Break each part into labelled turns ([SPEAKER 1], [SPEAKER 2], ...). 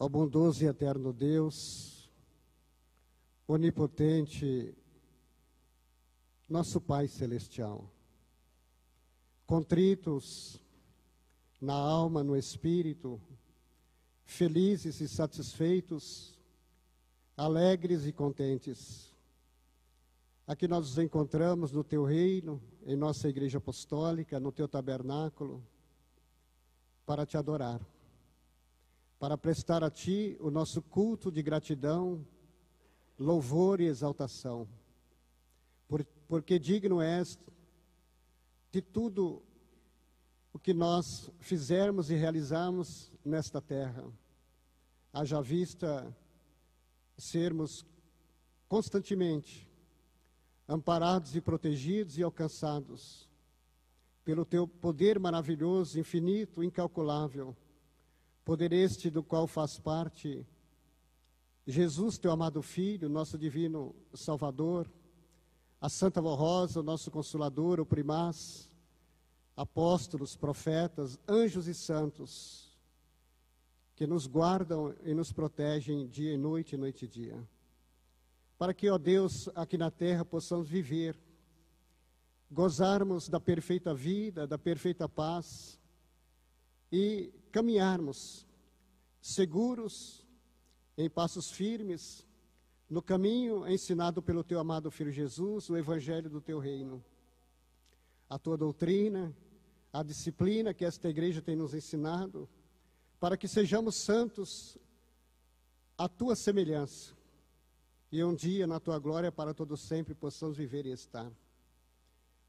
[SPEAKER 1] Ó bondoso e eterno Deus, onipotente, nosso Pai Celestial, contritos na alma, no espírito, felizes e satisfeitos, alegres e contentes, aqui nós nos encontramos no Teu reino, em nossa igreja apostólica, no Teu tabernáculo, para Te adorar, para prestar a Ti o nosso culto de gratidão, louvor e exaltação, porque digno és de tudo o que nós fizermos e realizarmos nesta terra, haja vista sermos constantemente amparados e protegidos e alcançados pelo Teu poder maravilhoso, infinito, incalculável, poder este do qual faz parte Jesus, Teu amado Filho, nosso divino Salvador, a Santa Vó Rosa, o nosso Consolador, o Primaz, apóstolos, profetas, anjos e santos, que nos guardam e nos protegem dia e noite e dia. Para que, ó Deus, aqui na terra possamos viver, gozarmos da perfeita vida, da perfeita paz e caminharmos seguros, em passos firmes, no caminho ensinado pelo Teu amado Filho Jesus, o Evangelho do Teu reino. A Tua doutrina, a disciplina que esta igreja tem nos ensinado, para que sejamos santos à Tua semelhança, e um dia na Tua glória para todo sempre possamos viver e estar.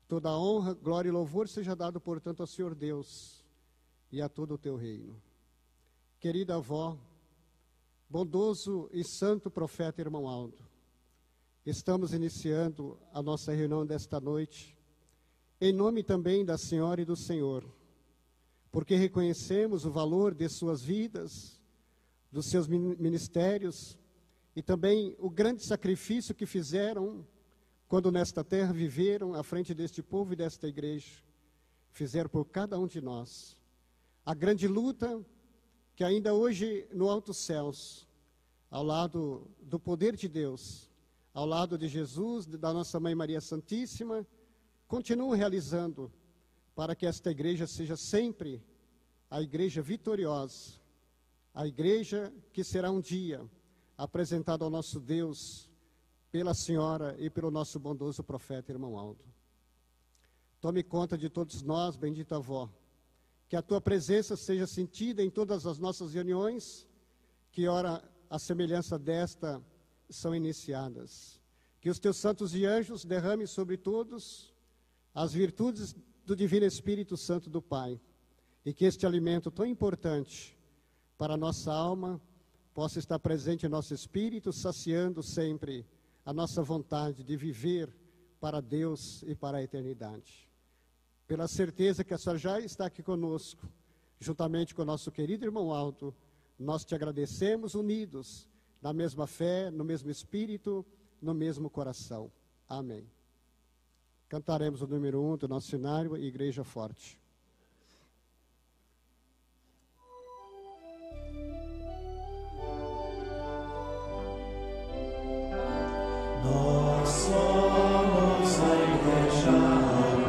[SPEAKER 1] Toda a honra, glória e louvor seja dado, portanto, ao Senhor Deus e a todo o Teu reino. Querida avó, bondoso e santo profeta irmão Aldo, estamos iniciando a nossa reunião desta noite, em nome também da Senhora e do Senhor, porque reconhecemos o valor de suas vidas, dos seus ministérios, e também o grande sacrifício que fizeram quando nesta terra viveram à frente deste povo e desta igreja, fizeram por cada um de nós. A grande luta que ainda hoje no altos céus, ao lado do poder de Deus, ao lado de Jesus, da nossa Mãe Maria Santíssima, continuam realizando para que esta igreja seja sempre a igreja vitoriosa, a igreja que será um dia apresentada ao nosso Deus pela Senhora e pelo nosso bondoso profeta irmão Aldo. Tome conta de todos nós, bendita avó, que a Tua presença seja sentida em todas as nossas reuniões, que ora a semelhança desta são iniciadas. Que os Teus santos e anjos derramem sobre todos as virtudes do Divino Espírito Santo do Pai, e que este alimento tão importante para a nossa alma possa estar presente em nosso espírito, saciando sempre a nossa vontade de viver para Deus e para a eternidade. Pela certeza que a Senhora já está aqui conosco, juntamente com o nosso querido irmão Aldo, nós Te agradecemos unidos na mesma fé, no mesmo espírito, no mesmo coração. Amém. Cantaremos o número 1 do nosso cenário, Igreja Forte.
[SPEAKER 2] Nós somos a Igreja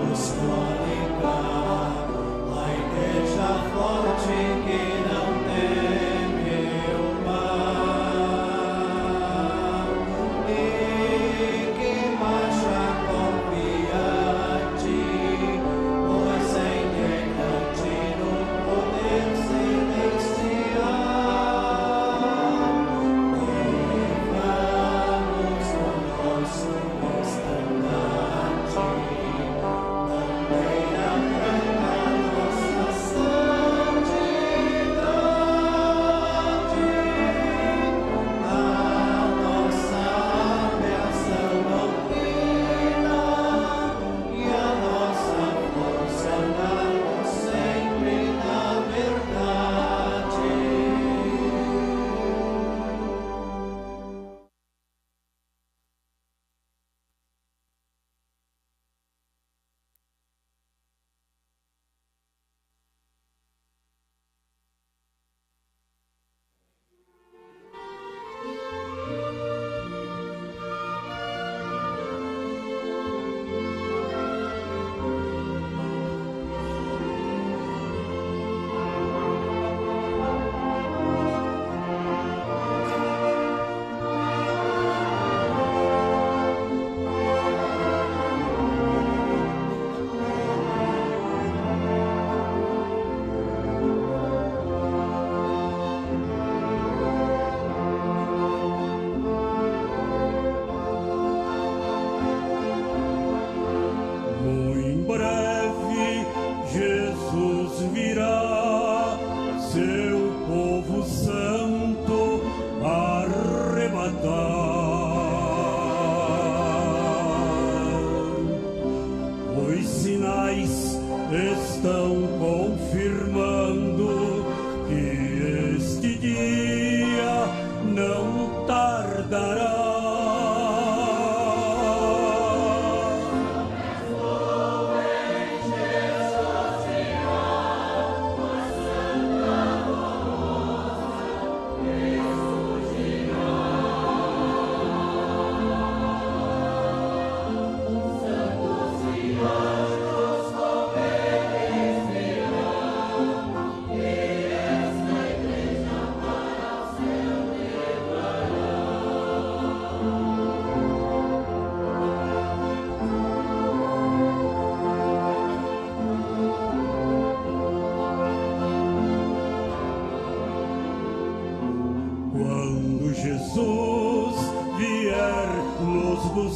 [SPEAKER 2] Apostólica, a Igreja forte que não teme o mal e que marcha confiante, pois em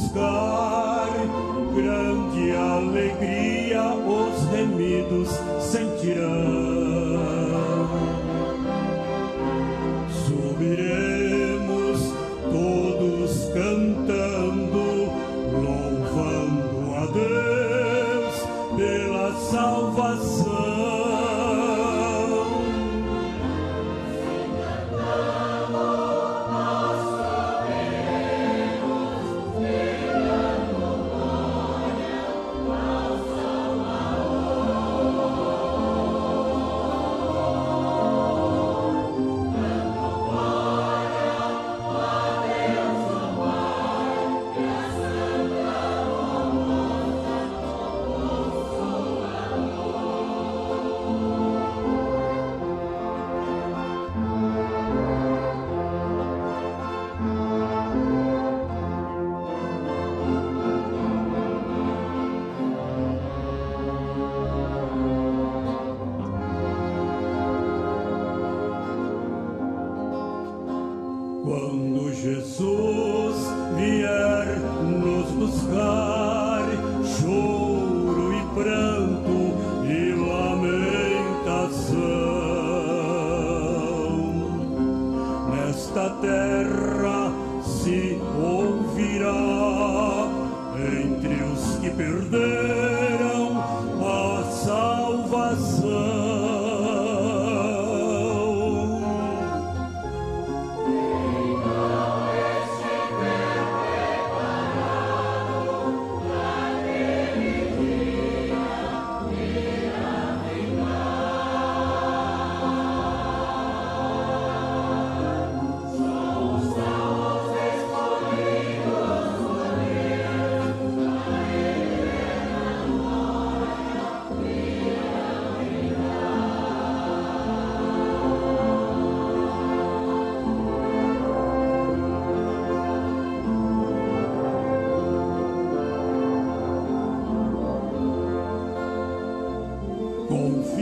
[SPEAKER 2] buscar, grande alegria os remidos sentirão. Subiremos todos cantando, louvando a Deus pela salvação. Quando Jesus vier nos buscar, choro e pranto e lamentação, nesta terra se ouvirá entre os que perderam a salvação.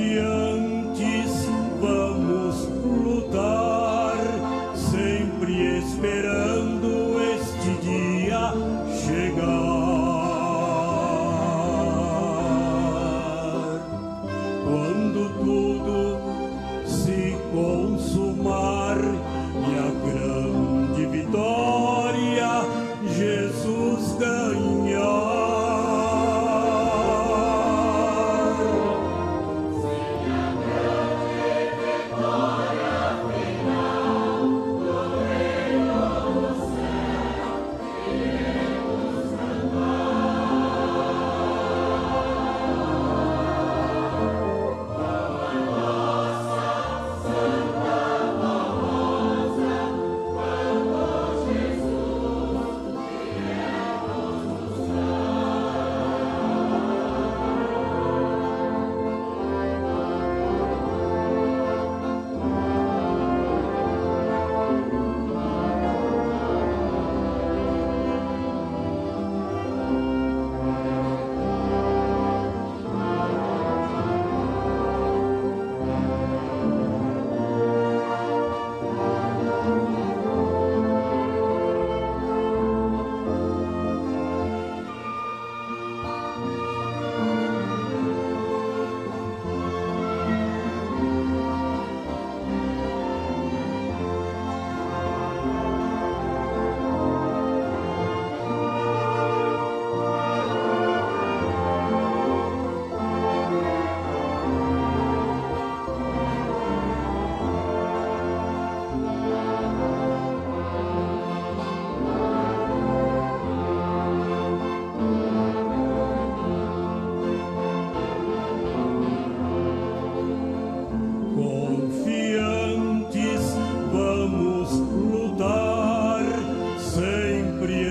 [SPEAKER 2] Confiantes vamos lutar, sempre esperando este dia chegar. Quando tudo se consumar e a grande vitória Jesus ganhar.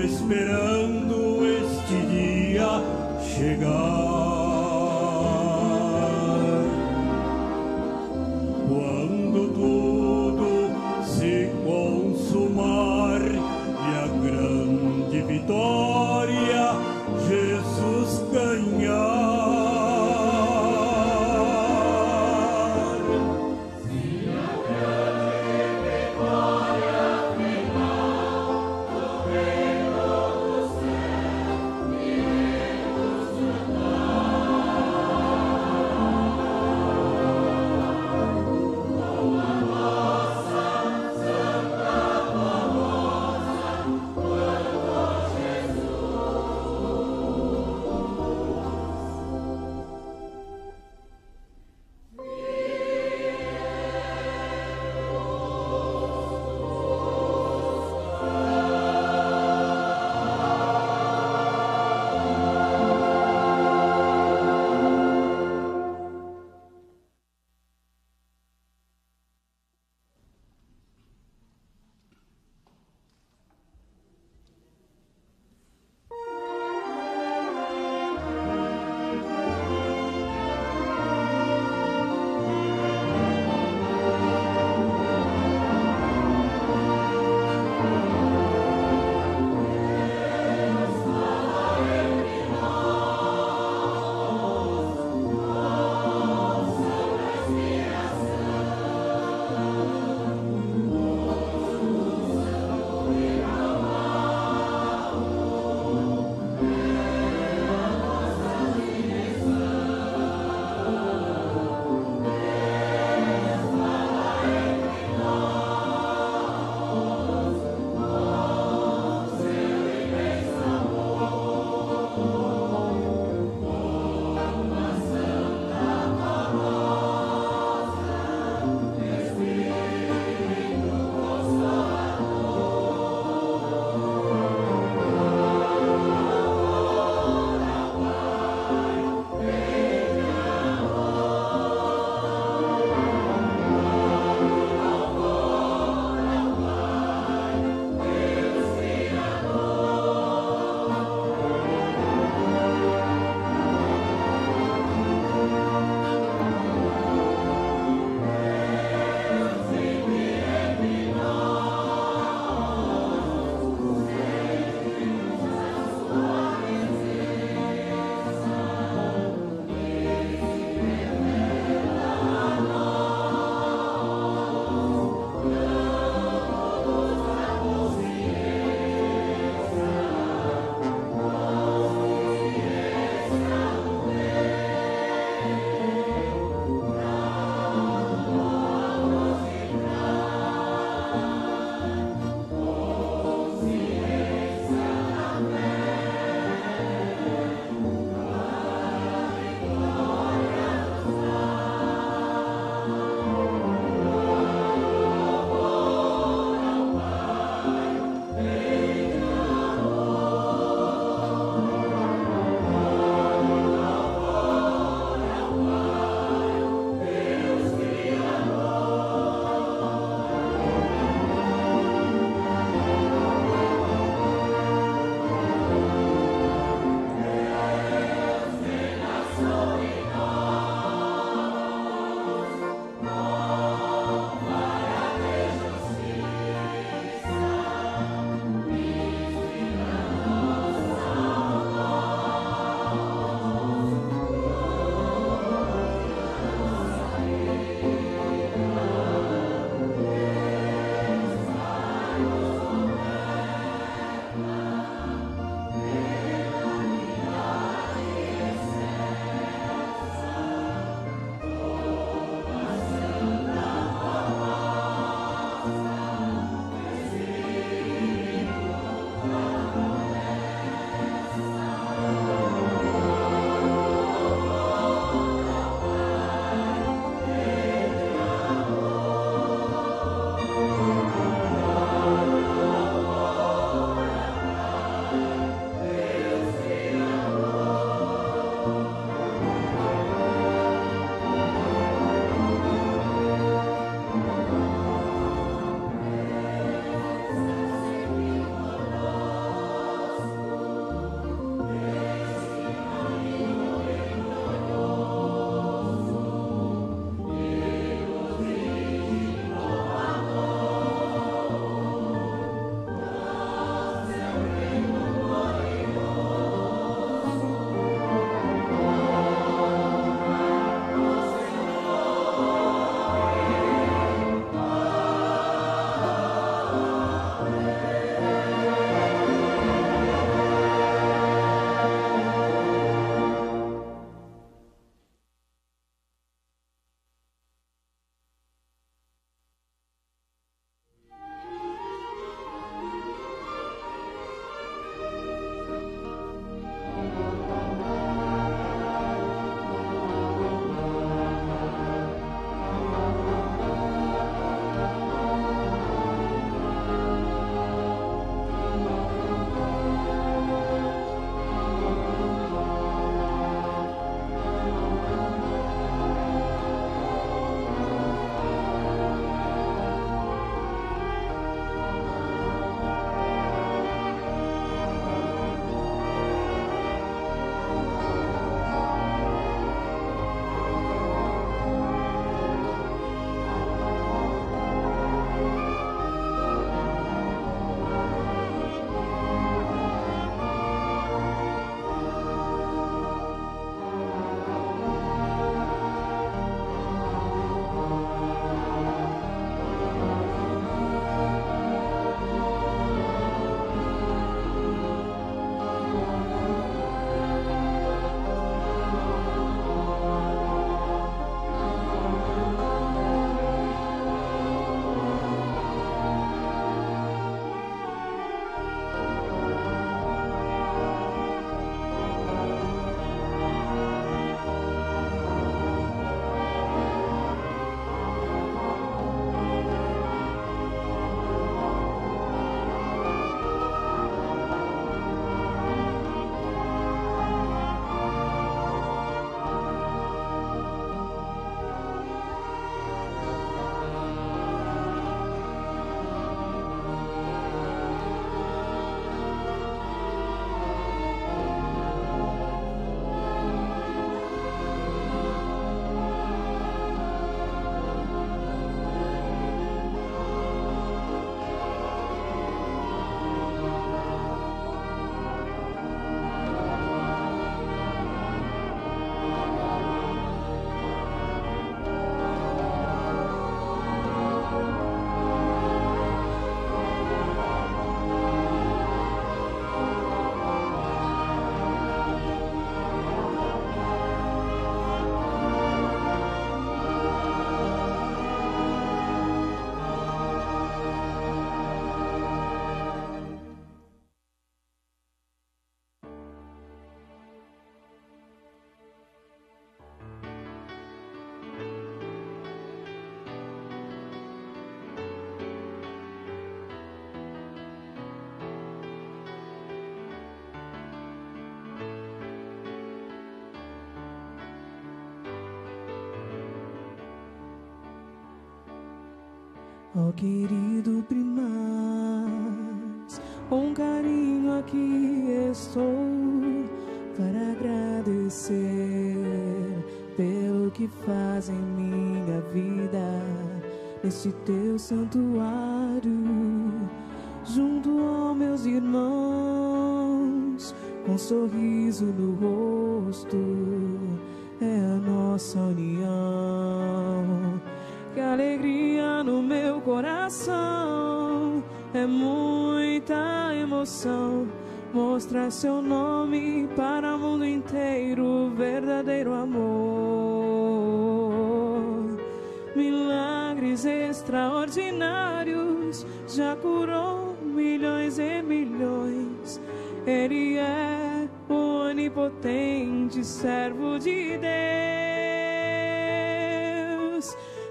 [SPEAKER 2] Esperando este dia chegar, quando tudo se consumar e a grande vitória Jesus ganhar.
[SPEAKER 3] Vitória final do reino dos céus. Oh querido Primaz, com carinho aqui estou para agradecer pelo que faz em minha vida, nesse teu santuário, junto aos meus irmãos, com um sorriso no rosto, é a nossa união. Que alegria no meu coração, é muita emoção mostrar seu nome para o mundo inteiro, verdadeiro amor. Milagres extraordinários, já curou milhões e milhões. Ele é o onipotente servo de Deus.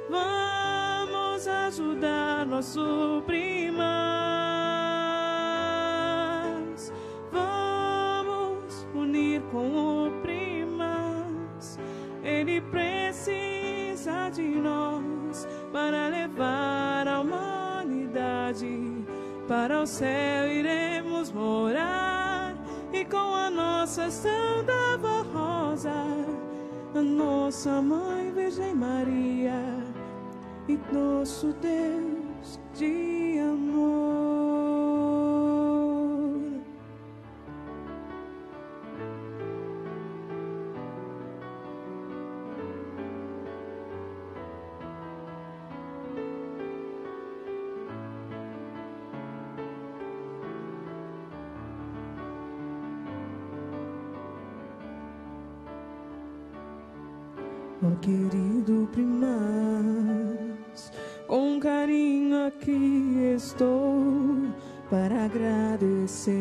[SPEAKER 3] Vamos ajudar nosso Primaz, vamos unir com o Primaz. Ele precisa de nós para levar a humanidade para o céu. Iremos morar, e com a nossa Santa Vó Rosa, a nossa Mãe Virgem Maria, e nosso Deus de amor. Oh querido Primaz, com carinho aqui estou para agradecer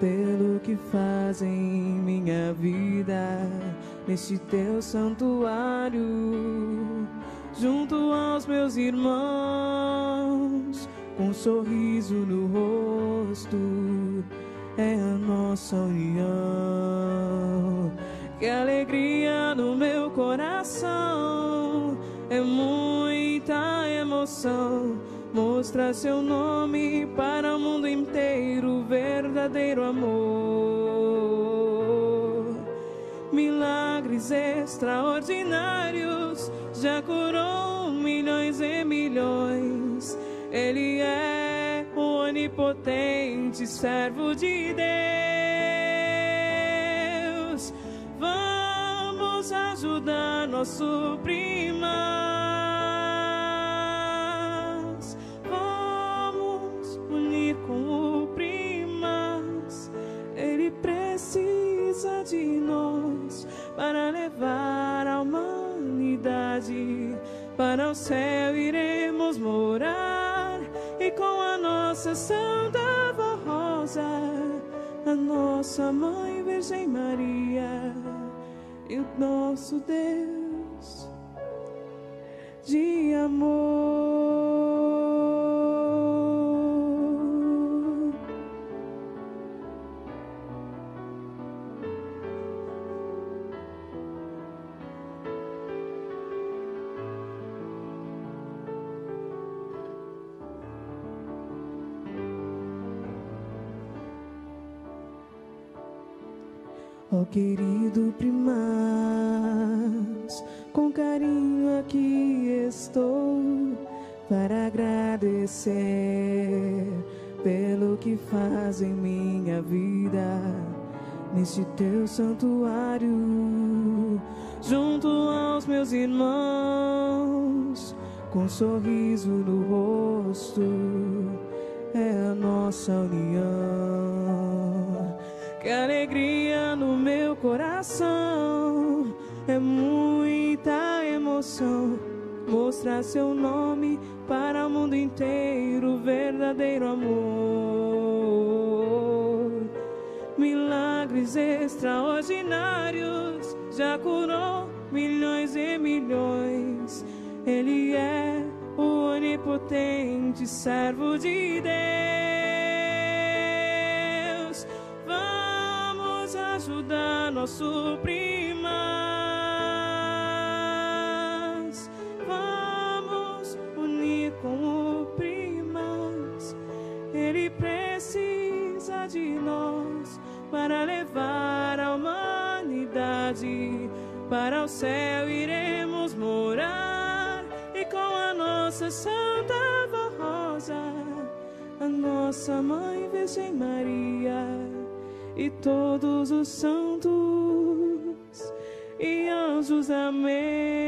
[SPEAKER 3] pelo que faz em minha vida, neste teu santuário, junto aos meus irmãos, com um sorriso no rosto, é a nossa união. Que alegria no meu coração, é muita emoção mostrar seu nome para o mundo inteiro, verdadeiro amor. Milagres extraordinários, já curou milhões e milhões. Ele é o onipotente servo de Deus. Vamos ajudar nosso Primaz, vamos unir com o Primaz. Ele precisa de nós para levar a humanidade para o céu. Iremos morar, e com a nossa Santa Vó Rosa, a nossa Mãe Virgem Maria, e o nosso Deus de amor. Oh querido Primaz, com carinho aqui estou para agradecer pelo que faz em minha vida, neste teu santuário, junto aos meus irmãos, com um sorriso no rosto, é a nossa união. Que alegria no meu coração, é muita emoção mostrar seu nome para o mundo inteiro, verdadeiro amor. Milagres extraordinários, já curou milhões e milhões. Ele é o onipotente servo de Deus. Vamos ajudar nosso Primaz, vamos unir para levar a humanidade para o céu iremos morar, e com a nossa Santa Avó Rosa, a nossa Mãe Virgem Maria, e todos os santos e anjos. Amém.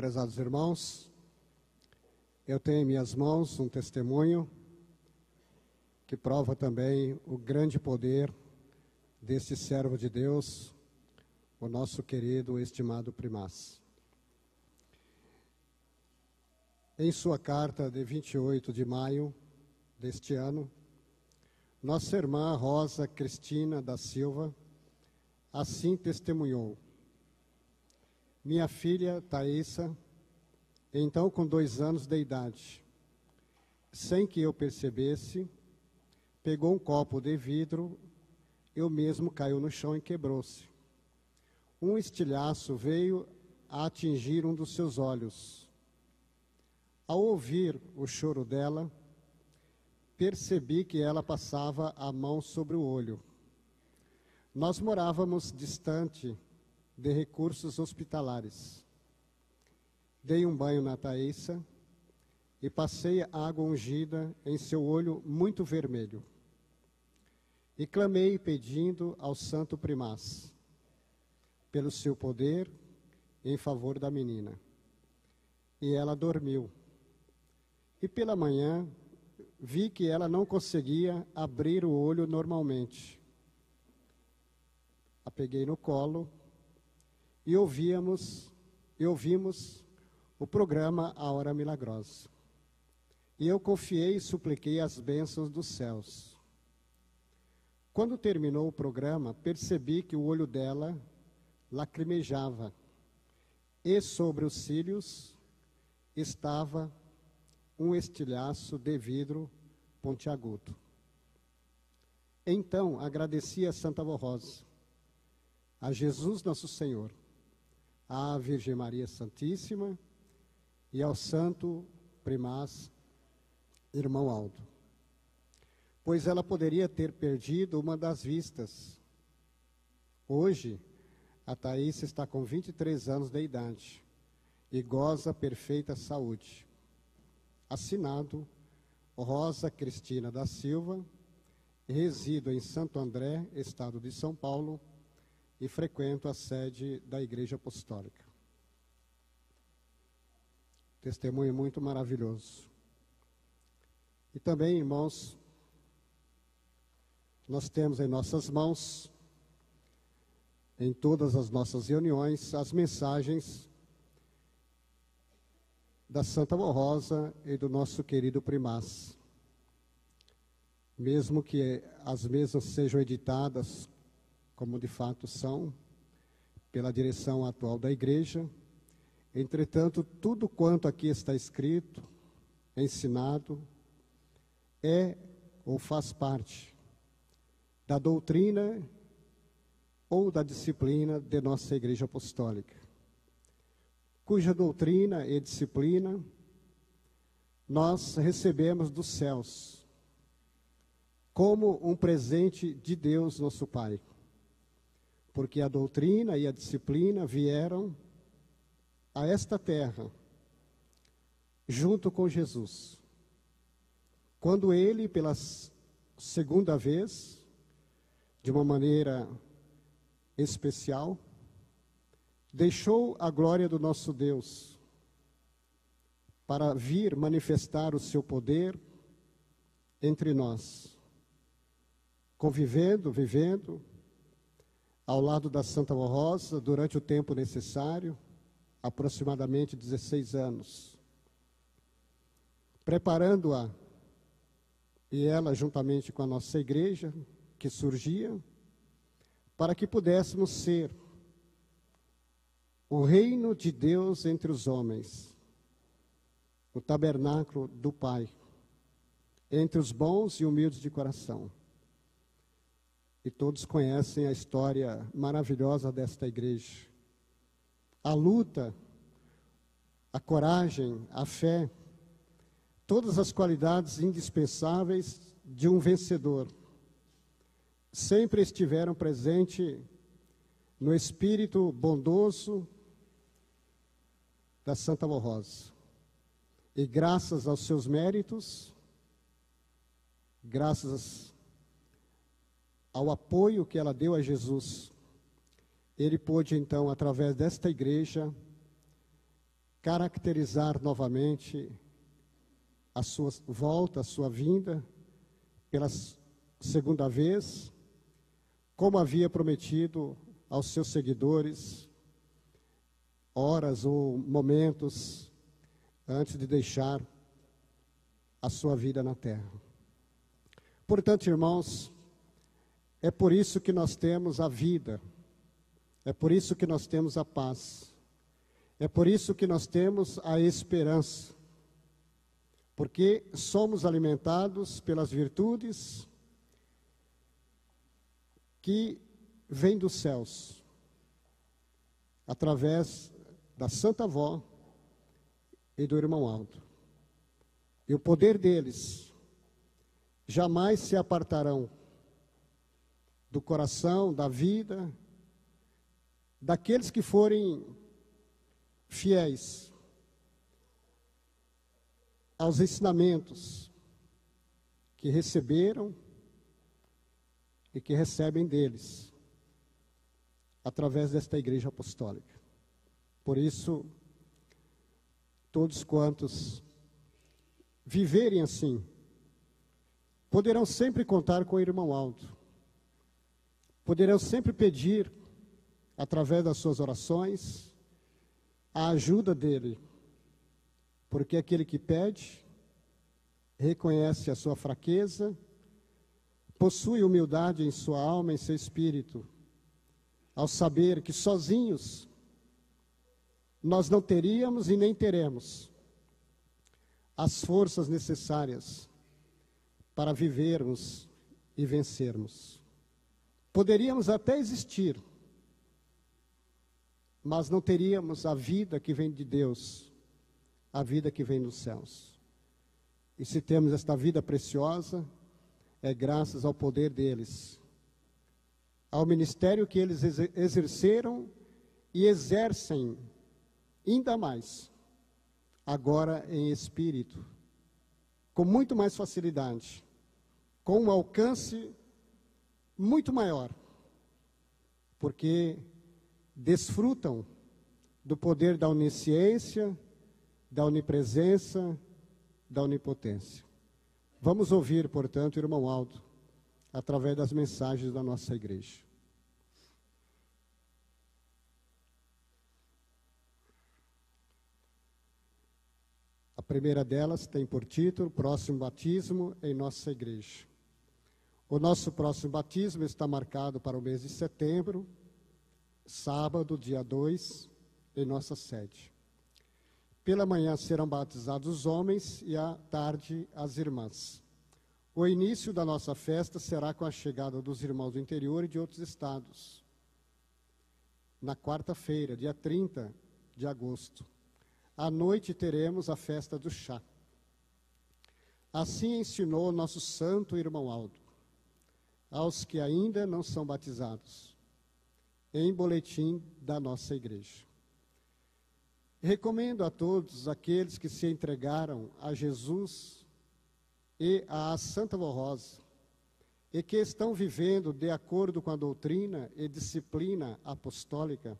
[SPEAKER 1] prezados irmãos, eu tenho em minhas mãos um testemunho que prova também o grande poder deste servo de Deus, o nosso querido, estimado primaz. Em sua carta de 28 de maio deste ano, nossa irmã Rosa Cristina da Silva assim testemunhou: minha filha Thaísa, então com 2 anos de idade, sem que eu percebesse, pegou um copo de vidro, eu mesmo caiu no chão e quebrou-se. Um estilhaço veio a atingir um dos seus olhos. Ao ouvir o choro dela, percebi que ela passava a mão sobre o olho. Nós morávamos distante de recursos hospitalares. Dei um banho na Thaísa e passei água ungida em seu olho muito vermelho. E clamei pedindo ao santo primaz, pelo seu poder, em favor da menina. E ela dormiu. E pela manhã, vi que ela não conseguia abrir o olho normalmente. A peguei no colo e ouvimos o programa A Hora Milagrosa. E eu confiei e supliquei as bênçãos dos céus. Quando terminou o programa, percebi que o olho dela lacrimejava e sobre os cílios estava um estilhaço de vidro pontiagudo. Então agradeci a Santa Avó Rosa, a Jesus Nosso Senhor, à Virgem Maria Santíssima e ao Santo Primaz, irmão Aldo, pois ela poderia ter perdido uma das vistas. Hoje, a Thaísa está com 23 anos de idade e goza perfeita saúde. Assinado Rosa Cristina da Silva, resido em Santo André, estado de São Paulo, e frequento a sede da Igreja Apostólica. Testemunho muito maravilhoso. E também, irmãos, nós temos em nossas mãos, em todas as nossas reuniões, as mensagens da Santa Avó Rosa e do nosso querido primaz. Mesmo que as mesmas sejam editadas, como de fato são, pela direção atual da igreja, entretanto, tudo quanto aqui está escrito, ensinado, é ou faz parte da doutrina ou da disciplina de nossa Igreja Apostólica, cuja doutrina e disciplina nós recebemos dos céus, como um presente de Deus, nosso Pai, porque a doutrina e a disciplina vieram a esta terra, junto com Jesus, quando ele, pela segunda vez, de uma maneira especial, deixou a glória do nosso Deus para vir manifestar o seu poder entre nós, convivendo, vivendo ao lado da Santa Avó Rosa durante o tempo necessário, aproximadamente 16 anos, preparando-a, e ela juntamente com a nossa igreja, que surgia, para que pudéssemos ser o reino de Deus entre os homens, o tabernáculo do Pai, entre os bons e humildes de coração. E todos conhecem a história maravilhosa desta igreja. A luta, a coragem, a fé, todas as qualidades indispensáveis de um vencedor, sempre estiveram presentes no espírito bondoso da Santa Avó Rosa. E graças aos seus méritos, graças ao apoio que ela deu a Jesus, ele pôde então, através desta igreja, caracterizar novamente a sua volta, a sua vinda, pela segunda vez, como havia prometido aos seus seguidores, horas ou momentos antes de deixar a sua vida na terra. Portanto, irmãos, é por isso que nós temos a vida, é por isso que nós temos a paz, é por isso que nós temos a esperança, porque somos alimentados pelas virtudes que vêm dos céus, através da Santa Avó e do irmão Aldo. E o poder deles jamais se apartarão do coração, da vida, daqueles que forem fiéis aos ensinamentos que receberam e que recebem deles, através desta igreja apostólica. Por isso, todos quantos viverem assim, poderão sempre contar com o irmão Aldo, poderão sempre pedir, através das suas orações, a ajuda dele, porque aquele que pede, reconhece a sua fraqueza, possui humildade em sua alma, em seu espírito, ao saber que sozinhos nós não teríamos e nem teremos as forças necessárias para vivermos e vencermos. Poderíamos até existir, mas não teríamos a vida que vem de Deus, a vida que vem dos céus. E se temos esta vida preciosa, é graças ao poder deles, ao ministério que eles exerceram e exercem ainda mais, agora em espírito, com muito mais facilidade, com um alcance muito maior, porque desfrutam do poder da onisciência, da onipresença, da onipotência. Vamos ouvir, portanto, o irmão Aldo, através das mensagens da nossa igreja. A primeira delas tem por título, Próximo Batismo em Nossa Igreja. O nosso próximo batismo está marcado para o mês de setembro, sábado, dia 2, em nossa sede. Pela manhã serão batizados os homens e à tarde as irmãs. O início da nossa festa será com a chegada dos irmãos do interior e de outros estados, na quarta-feira, dia 30 de agosto. À noite teremos a festa do chá. Assim ensinou nosso santo irmão Aldo aos que ainda não são batizados, em boletim da nossa igreja. Recomendo a todos aqueles que se entregaram a Jesus e à Santa Avó Rosa, e que estão vivendo de acordo com a doutrina e disciplina apostólica,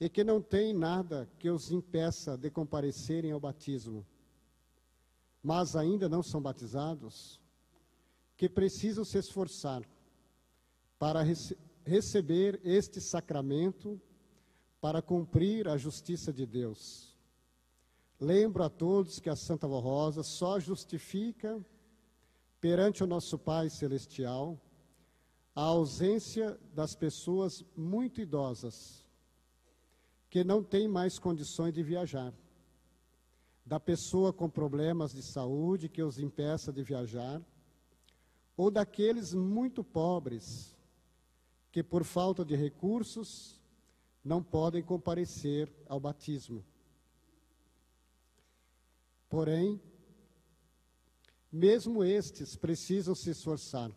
[SPEAKER 1] e que não tem nada que os impeça de comparecerem ao batismo, mas ainda não são batizados, que precisam se esforçar para receber este sacramento, para cumprir a justiça de Deus. Lembro a todos que a Santa Avó Rosa só justifica perante o nosso Pai Celestial a ausência das pessoas muito idosas, que não têm mais condições de viajar, da pessoa com problemas de saúde que os impeça de viajar, ou daqueles muito pobres, que por falta de recursos não podem comparecer ao batismo. Porém, mesmo estes precisam se esforçar,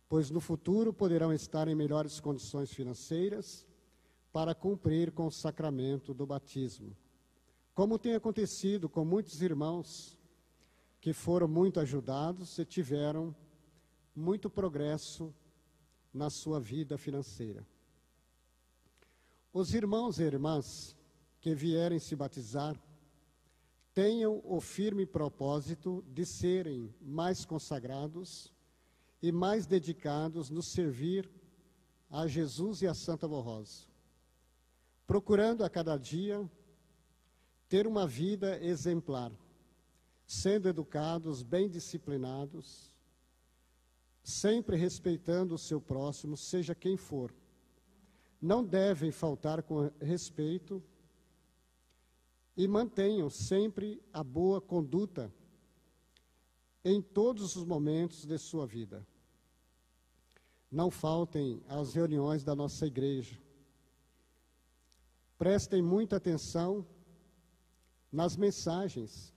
[SPEAKER 1] pois no futuro poderão estar em melhores condições financeiras para cumprir com o sacramento do batismo. Como tem acontecido com muitos irmãos que foram muito ajudados e tiveram muito progresso na sua vida financeira. Os irmãos e irmãs que vierem se batizar tenham o firme propósito de serem mais consagrados e mais dedicados no servir a Jesus e a Santa Vó Rosa, procurando a cada dia ter uma vida exemplar, sendo educados, bem disciplinados, sempre respeitando o seu próximo, seja quem for. Não devem faltar com respeito e mantenham sempre a boa conduta em todos os momentos de sua vida. Não faltem às reuniões da nossa igreja. Prestem muita atenção nas mensagens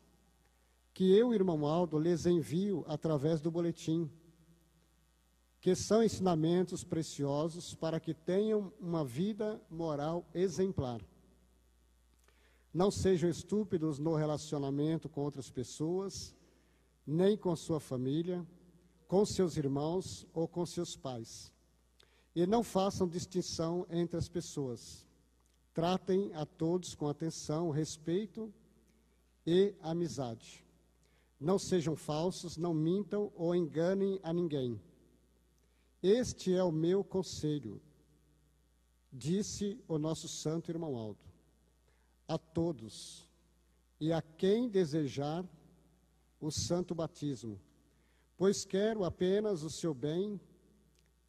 [SPEAKER 1] que eu, irmão Aldo, lhes envio através do boletim, que são ensinamentos preciosos para que tenham uma vida moral exemplar. Não sejam estúpidos no relacionamento com outras pessoas, nem com sua família, com seus irmãos ou com seus pais. E não façam distinção entre as pessoas. Tratem a todos com atenção, respeito e amizade. Não sejam falsos, não mintam ou enganem a ninguém. Este é o meu conselho, disse o nosso santo irmão Aldo, a todos e a quem desejar o santo batismo, pois quero apenas o seu bem,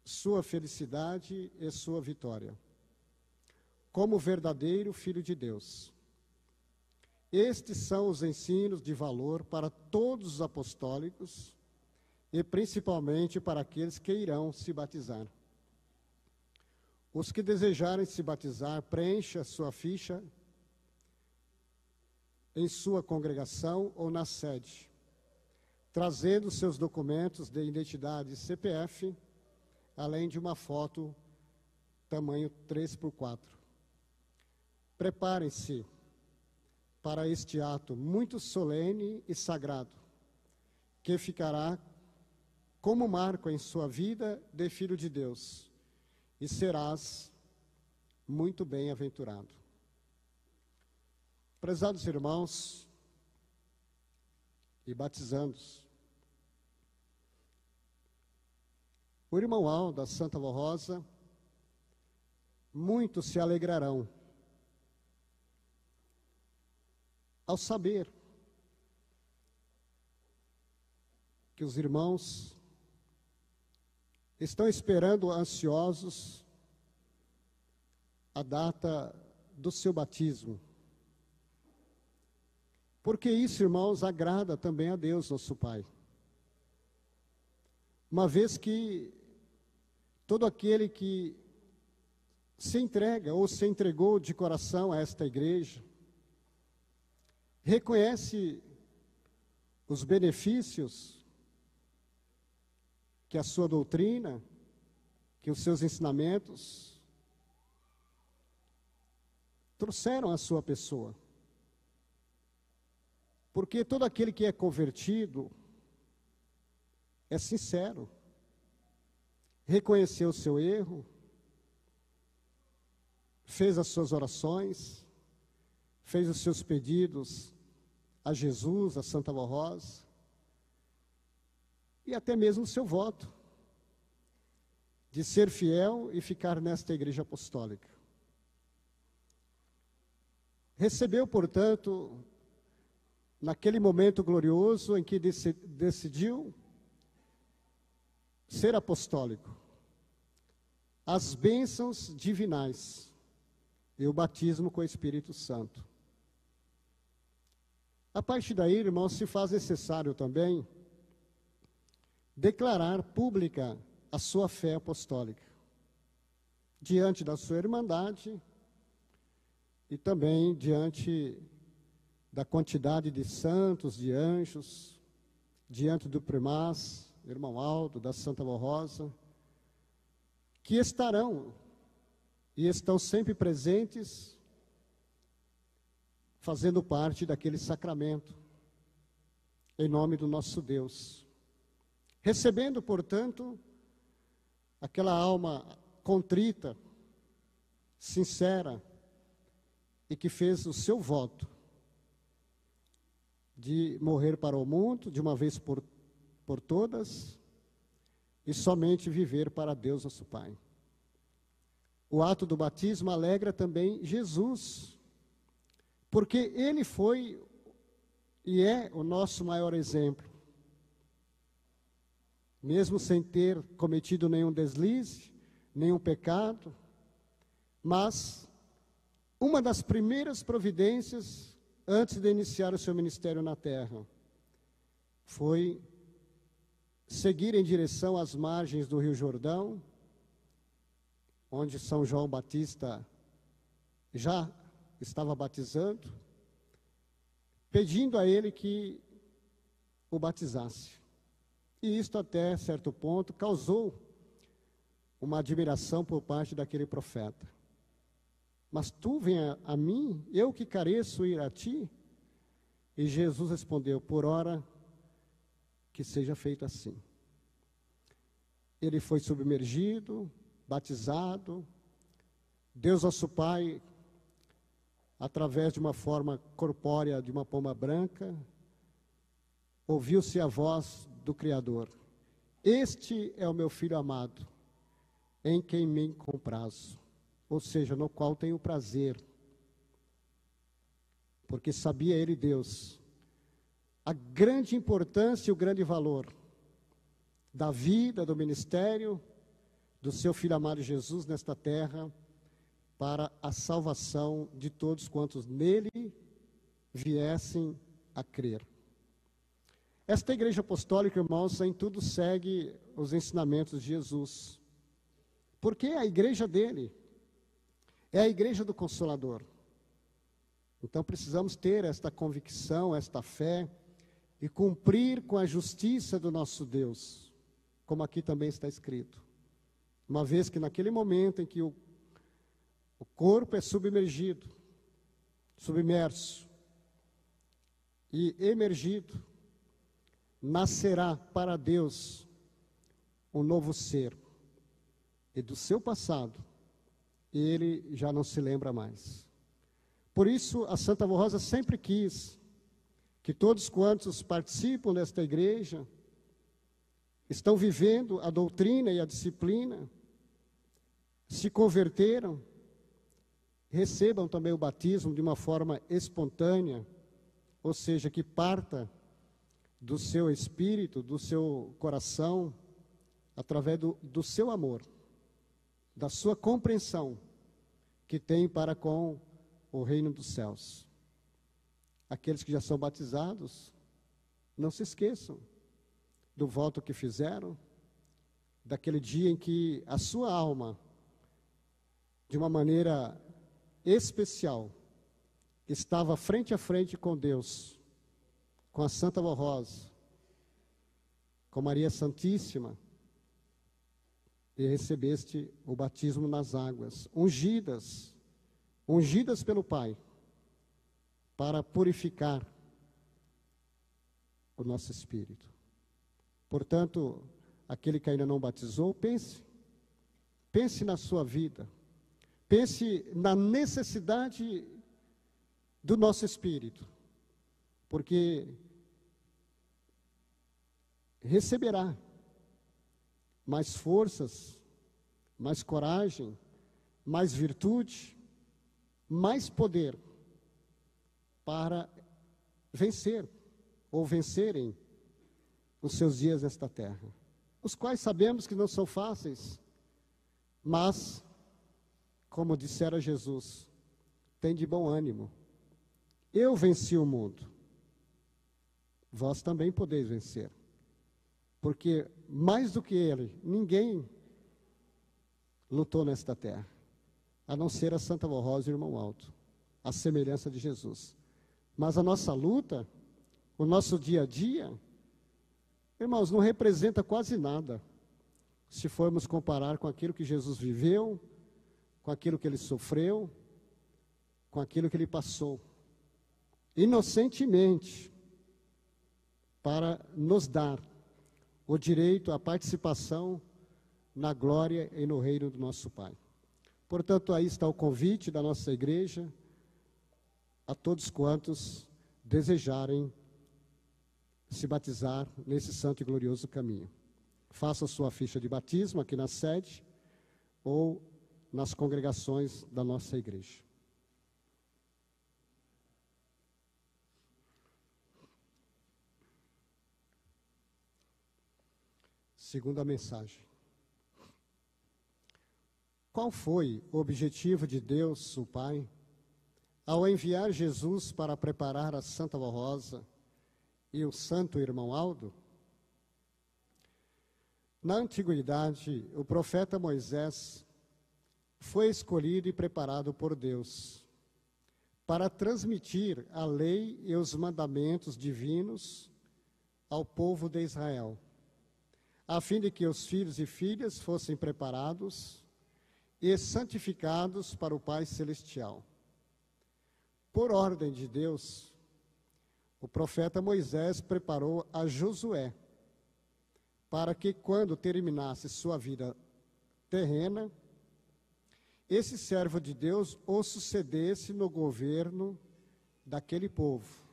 [SPEAKER 1] sua felicidade e sua vitória, como verdadeiro Filho de Deus. Estes são os ensinos de valor para todos os apostólicos e principalmente para aqueles que irão se batizar. Os que desejarem se batizar, preencha sua ficha em sua congregação ou na sede, trazendo seus documentos de identidade e CPF, além de uma foto tamanho 3x4. Preparem-se para este ato muito solene e sagrado, que ficará como marco em sua vida de filho de Deus, e serás muito bem-aventurado. Prezados irmãos e batizandos, o irmão Aldo, da Santa Vó Rosa, muitos se alegrarão ao saber que os irmãos estão esperando ansiosos a data do seu batismo. Porque isso, irmãos, agrada também a Deus, nosso Pai. Uma vez que todo aquele que se entrega ou se entregou de coração a esta igreja, reconhece os benefícios que a sua doutrina, que os seus ensinamentos trouxeram à sua pessoa. Porque todo aquele que é convertido é sincero, reconheceu o seu erro, fez as suas orações, fez os seus pedidos a Jesus, a Santa Vó Rosa, e até mesmo o seu voto de ser fiel e ficar nesta igreja apostólica. Recebeu, portanto, naquele momento glorioso em que decidiu ser apostólico, as bênçãos divinais e o batismo com o Espírito Santo. A partir daí, irmãos, se faz necessário também declarar pública a sua fé apostólica diante da sua irmandade e também diante da quantidade de santos, de anjos, diante do primaz, irmão Aldo, da Santa Vó Rosa, que estarão e estão sempre presentes, fazendo parte daquele sacramento, em nome do nosso Deus. Recebendo, portanto, aquela alma contrita, sincera, e que fez o seu voto de morrer para o mundo de uma vez por todas e somente viver para Deus nosso Pai. O ato do batismo alegra também Jesus, porque ele foi e é o nosso maior exemplo. Mesmo sem ter cometido nenhum deslize, nenhum pecado, mas uma das primeiras providências antes de iniciar o seu ministério na terra foi seguir em direção às margens do Rio Jordão, onde São João Batista já estava batizando, pedindo a ele que o batizasse. E isto até certo ponto causou uma admiração por parte daquele profeta. Mas tu vem a mim, eu que careço ir a ti? E Jesus respondeu, por ora que seja feito assim. Ele foi submergido, batizado, Deus nosso Pai, através de uma forma corpórea de uma pomba branca, ouviu-se a voz do Criador. Este é o meu Filho amado, em quem me comprazo, ou seja, no qual tenho prazer, porque sabia ele, Deus, a grande importância e o grande valor da vida, do ministério, do seu Filho amado Jesus nesta terra, para a salvação de todos quantos nele viessem a crer. Esta igreja apostólica, irmãos, em tudo segue os ensinamentos de Jesus, porque é a igreja dele, é a igreja do Consolador. Então precisamos ter esta convicção, esta fé, e cumprir com a justiça do nosso Deus, como aqui também está escrito. Uma vez que naquele momento em que o corpo é submergido, submerso e emergido, nascerá para Deus um novo ser, e do seu passado ele já não se lembra mais. Por isso a Santa Avó Rosa sempre quis que todos quantos participam desta igreja, estão vivendo a doutrina e a disciplina, se converteram, recebam também o batismo de uma forma espontânea, ou seja, que parta do seu espírito, do seu coração, através do seu amor, da sua compreensão que tem para com o reino dos céus. Aqueles que já são batizados, não se esqueçam do voto que fizeram, daquele dia em que a sua alma, de uma maneira especial, estava frente a frente com Deus, com a Santa Avó Rosa, com Maria Santíssima, e recebeste o batismo nas águas, ungidas pelo Pai, para purificar o nosso espírito. Portanto, aquele que ainda não batizou, pense na sua vida, pense na necessidade do nosso espírito, porque receberá mais forças, mais coragem, mais virtude, mais poder para vencer ou vencerem os seus dias nesta terra, os quais sabemos que não são fáceis, mas, como dissera Jesus, tem de bom ânimo. Eu venci o mundo, vós também podeis vencer, porque mais do que ele, ninguém lutou nesta terra, a não ser a Santa Avó Rosa e o Irmão Alto, a semelhança de Jesus. Mas a nossa luta, o nosso dia a dia, irmãos, não representa quase nada, se formos comparar com aquilo que Jesus viveu, com aquilo que ele sofreu, com aquilo que ele passou, inocentemente, para nos dar o direito à participação na glória e no reino do nosso Pai. Portanto, aí está o convite da nossa igreja a todos quantos desejarem se batizar nesse santo e glorioso caminho. Faça sua ficha de batismo aqui na sede ou nas congregações da nossa igreja. Segunda mensagem. Qual foi o objetivo de Deus, o Pai, ao enviar Jesus para preparar a Santa Vó Rosa e o Santo Irmão Aldo? Na antiguidade, o profeta Moisés foi escolhido e preparado por Deus para transmitir a lei e os mandamentos divinos ao povo de Israel, a fim de que os filhos e filhas fossem preparados e santificados para o Pai Celestial. Por ordem de Deus, o profeta Moisés preparou a Josué para que, quando terminasse sua vida terrena, esse servo de Deus o sucedesse no governo daquele povo,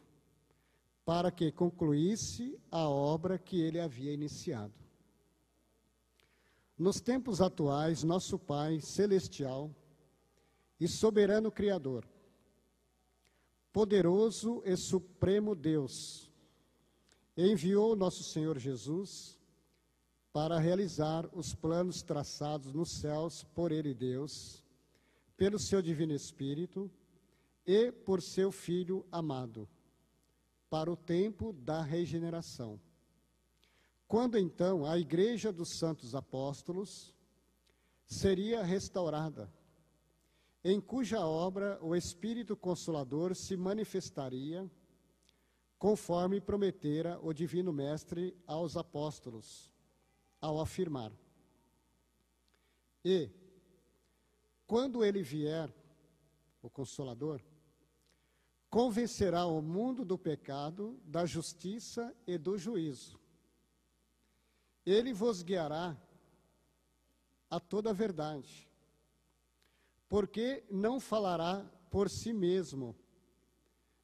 [SPEAKER 1] para que concluísse a obra que ele havia iniciado. Nos tempos atuais, nosso Pai Celestial e soberano Criador, poderoso e supremo Deus, enviou nosso Senhor Jesus para realizar os planos traçados nos céus por Ele, Deus, pelo seu Divino Espírito e por seu Filho amado, para o tempo da regeneração. Quando então a Igreja dos Santos Apóstolos seria restaurada, em cuja obra o Espírito Consolador se manifestaria, conforme prometera o Divino Mestre aos apóstolos, ao afirmar: e, quando ele vier, o Consolador, convencerá o mundo do pecado, da justiça e do juízo. Ele vos guiará a toda a verdade, porque não falará por si mesmo,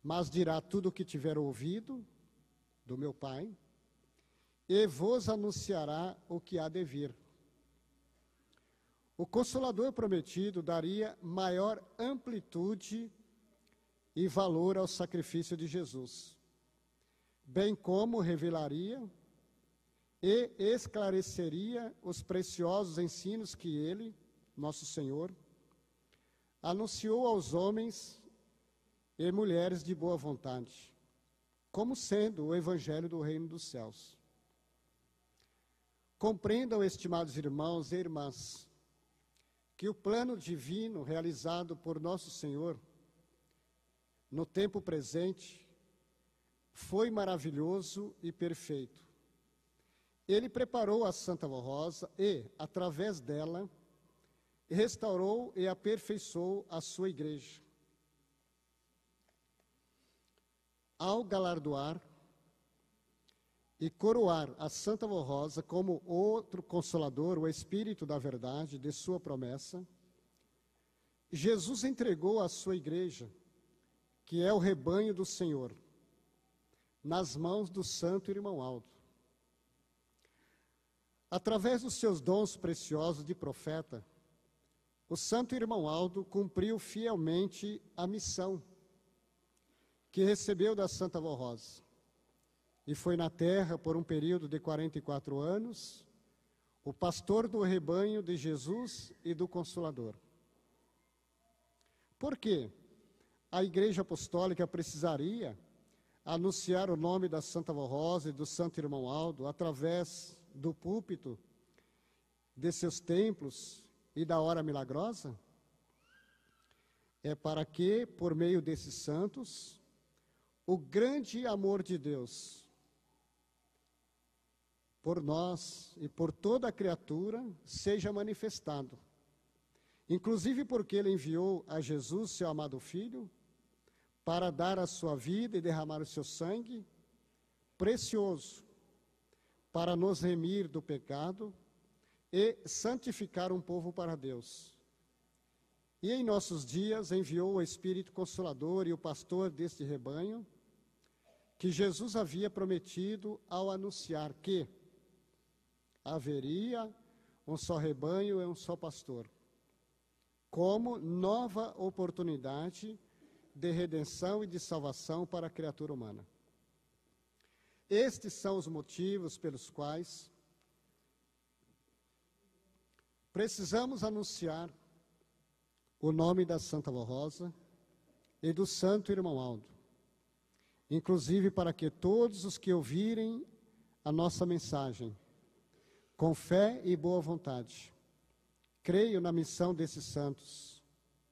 [SPEAKER 1] mas dirá tudo o que tiver ouvido do meu Pai, e vos anunciará o que há de vir. O Consolador prometido daria maior amplitude e valor ao sacrifício de Jesus, bem como revelaria e esclareceria os preciosos ensinos que ele, nosso Senhor, anunciou aos homens e mulheres de boa vontade, como sendo o Evangelho do Reino dos Céus. Compreendam, estimados irmãos e irmãs, que o plano divino realizado por nosso Senhor no tempo presente foi maravilhoso e perfeito. Ele preparou a Santa Vó Rosa e, através dela, restaurou e aperfeiçoou a sua igreja. Ao galardoar e coroar a Santa Vó Rosa como outro Consolador, o Espírito da verdade de sua promessa, Jesus entregou a sua igreja, que é o rebanho do Senhor, nas mãos do Santo Irmão Aldo. Através dos seus dons preciosos de profeta, o Santo Irmão Aldo cumpriu fielmente a missão que recebeu da Santa Vó Rosa, e foi na terra por um período de 44 anos, o pastor do rebanho de Jesus e do Consolador. Por quê? A Igreja Apostólica precisaria anunciar o nome da Santa Vó Rosa e do Santo Irmão Aldo através do púlpito de seus templos e da hora milagrosa? É para que, por meio desses santos, o grande amor de Deus por nós e por toda a criatura seja manifestado. Inclusive porque ele enviou a Jesus, seu amado Filho, para dar a sua vida e derramar o seu sangue precioso, para nos remir do pecado e santificar um povo para Deus. E em nossos dias enviou o Espírito Consolador e o pastor deste rebanho, que Jesus havia prometido ao anunciar que haveria um só rebanho e um só pastor, como nova oportunidade de redenção e de salvação para a criatura humana. Estes são os motivos pelos quais precisamos anunciar o nome da Santa Avó Rosa e do Santo Irmão Aldo, inclusive para que todos os que ouvirem a nossa mensagem, com fé e boa vontade, creiam na missão desses santos,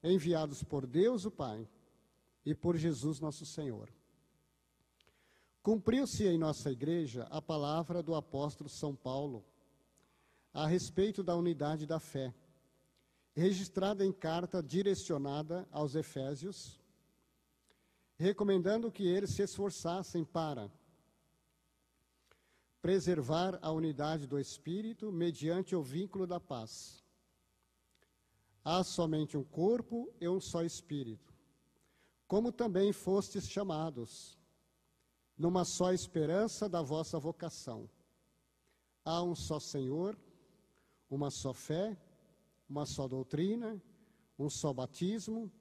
[SPEAKER 1] enviados por Deus o Pai e por Jesus nosso Senhor. Cumpriu-se em nossa igreja a palavra do apóstolo São Paulo a respeito da unidade da fé, registrada em carta direcionada aos Efésios, recomendando que eles se esforçassem para preservar a unidade do Espírito mediante o vínculo da paz. Há somente um corpo e um só Espírito, como também fostes chamados, numa só esperança da vossa vocação. Há um só Senhor, uma só fé, uma só doutrina, um só batismo,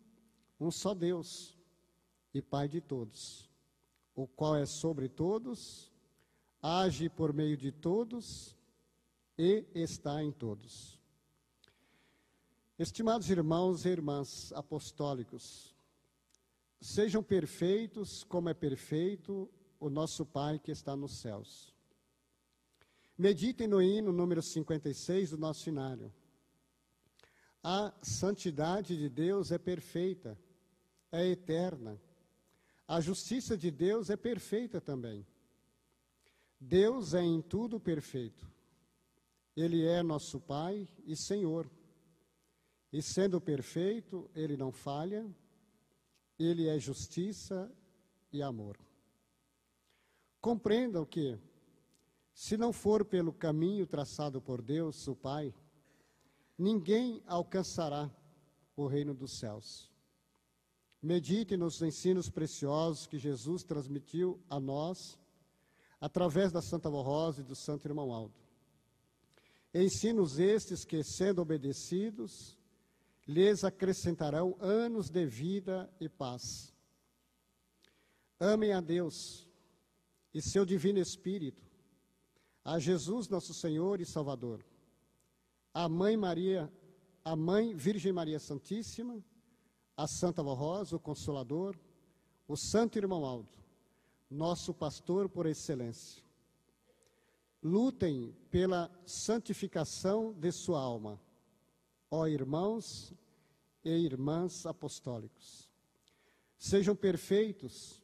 [SPEAKER 1] um só Deus e Pai de todos, o qual é sobre todos, age por meio de todos e está em todos. Estimados irmãos e irmãs apostólicos, sejam perfeitos como é perfeito o nosso Pai que está nos céus. Meditem no hino número 56 do nosso inário. A santidade de Deus é perfeita, é eterna. A justiça de Deus é perfeita também. Deus é em tudo perfeito. Ele é nosso Pai e Senhor. E sendo perfeito, Ele não falha. Ele é justiça e amor. Compreendam que, se não for pelo caminho traçado por Deus, o Pai, ninguém alcançará o reino dos céus. Medite nos ensinos preciosos que Jesus transmitiu a nós, através da Santa Avó Rosa e do Santo Irmão Aldo. Ensinos estes que, sendo obedecidos, lhes acrescentarão anos de vida e paz. Amem a Deus e seu Divino Espírito, a Jesus nosso Senhor e Salvador, a Mãe Maria, a Mãe Virgem Maria Santíssima, a Santa Avó Rosa, o Consolador, o Santo Irmão Aldo, nosso pastor por excelência. Lutem pela santificação de sua alma, ó irmãos e irmãs apostólicos. Sejam perfeitos,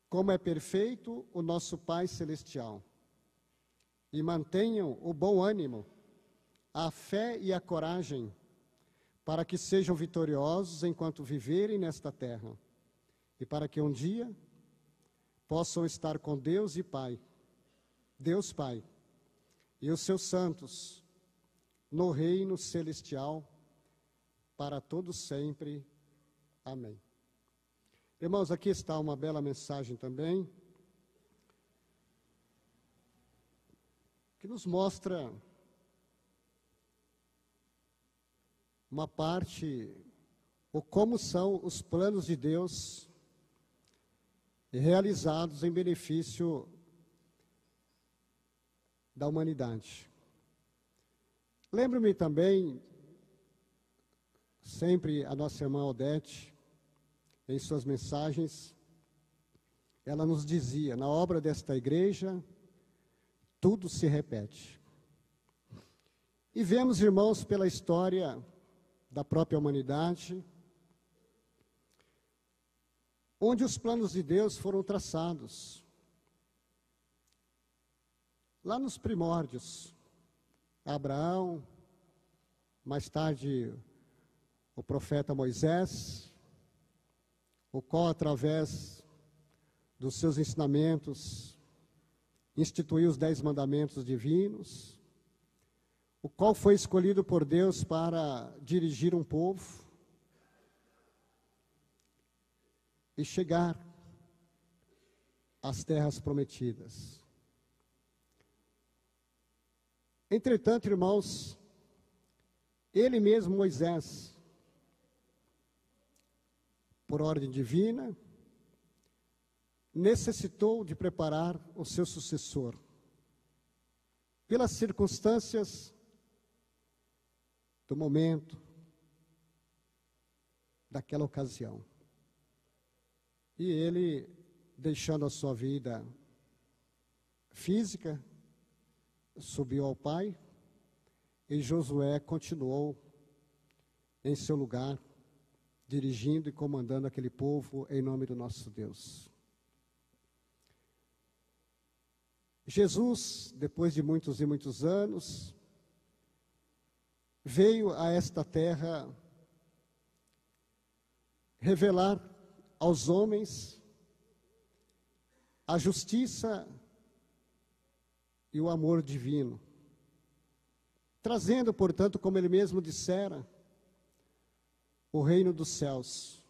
[SPEAKER 1] como é perfeito o nosso Pai Celestial, e mantenham o bom ânimo, a fé e a coragem, para que sejam vitoriosos enquanto viverem nesta terra, e para que um dia possam estar com Deus e Pai, Deus Pai, e os seus santos, no reino celestial, para todos sempre. Amém. Irmãos, aqui está uma bela mensagem também, que nos mostra uma parte, ou como são os planos de Deus realizados em benefício da humanidade. Lembro-me também, sempre a nossa irmã Odete, em suas mensagens, ela nos dizia, na obra desta igreja, tudo se repete. E vemos, irmãos, pela história da própria humanidade, onde os planos de Deus foram traçados. Lá nos primórdios, Abraão, mais tarde o profeta Moisés, o qual, através dos seus ensinamentos, instituiu os 10 mandamentos divinos, o qual foi escolhido por Deus para dirigir um povo, e chegar às terras prometidas. Entretanto, irmãos, ele mesmo, Moisés, por ordem divina, necessitou de preparar o seu sucessor. Pelas circunstâncias do momento, daquela ocasião. E ele, deixando a sua vida física, subiu ao Pai, e Josué continuou em seu lugar, dirigindo e comandando aquele povo em nome do nosso Deus. Jesus, depois de muitos e muitos anos, veio a esta terra revelar aos homens a justiça e o amor divino, trazendo, portanto, como ele mesmo dissera, o reino dos céus.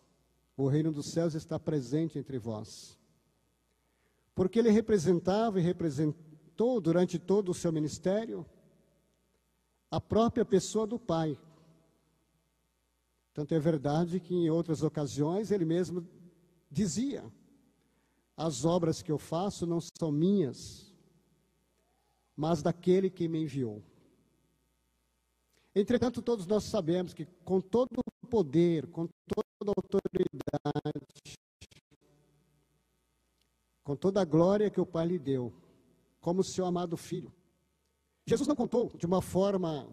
[SPEAKER 1] O reino dos céus está presente entre vós. Porque ele representava e representou durante todo o seu ministério a própria pessoa do Pai. Tanto é verdade que em outras ocasiões ele mesmo dizia: as obras que eu faço não são minhas, mas daquele que me enviou. Entretanto, todos nós sabemos que com todo o poder, com toda a autoridade, com toda a glória que o Pai lhe deu, como seu amado Filho, Jesus não contou de uma forma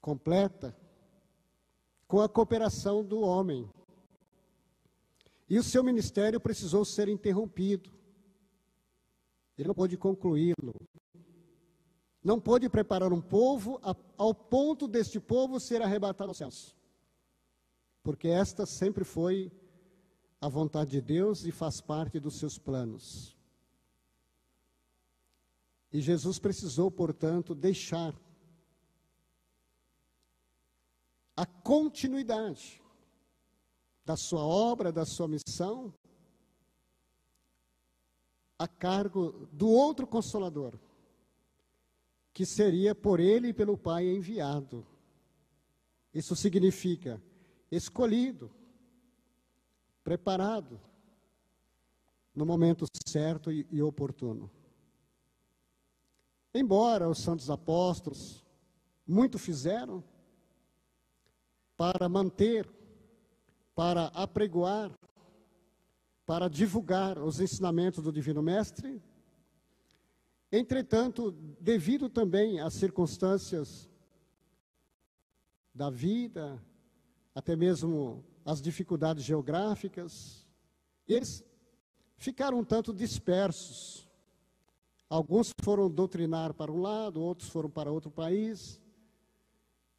[SPEAKER 1] completa com a cooperação do homem. E o seu ministério precisou ser interrompido. Ele não pôde concluí-lo. Não pôde preparar um povo ao ponto deste povo ser arrebatado aos céus. Porque esta sempre foi a vontade de Deus e faz parte dos seus planos. E Jesus precisou, portanto, deixar a continuidade da sua obra, da sua missão, a cargo do outro Consolador, que seria por ele e pelo Pai enviado. Isso significa escolhido, preparado, no momento certo e oportuno. Embora os santos apóstolos muito fizeram para manter, para apregoar, para divulgar os ensinamentos do Divino Mestre, entretanto, devido também às circunstâncias da vida, até mesmo as dificuldades geográficas, eles ficaram um tanto dispersos. Alguns foram doutrinar para um lado, outros foram para outro país,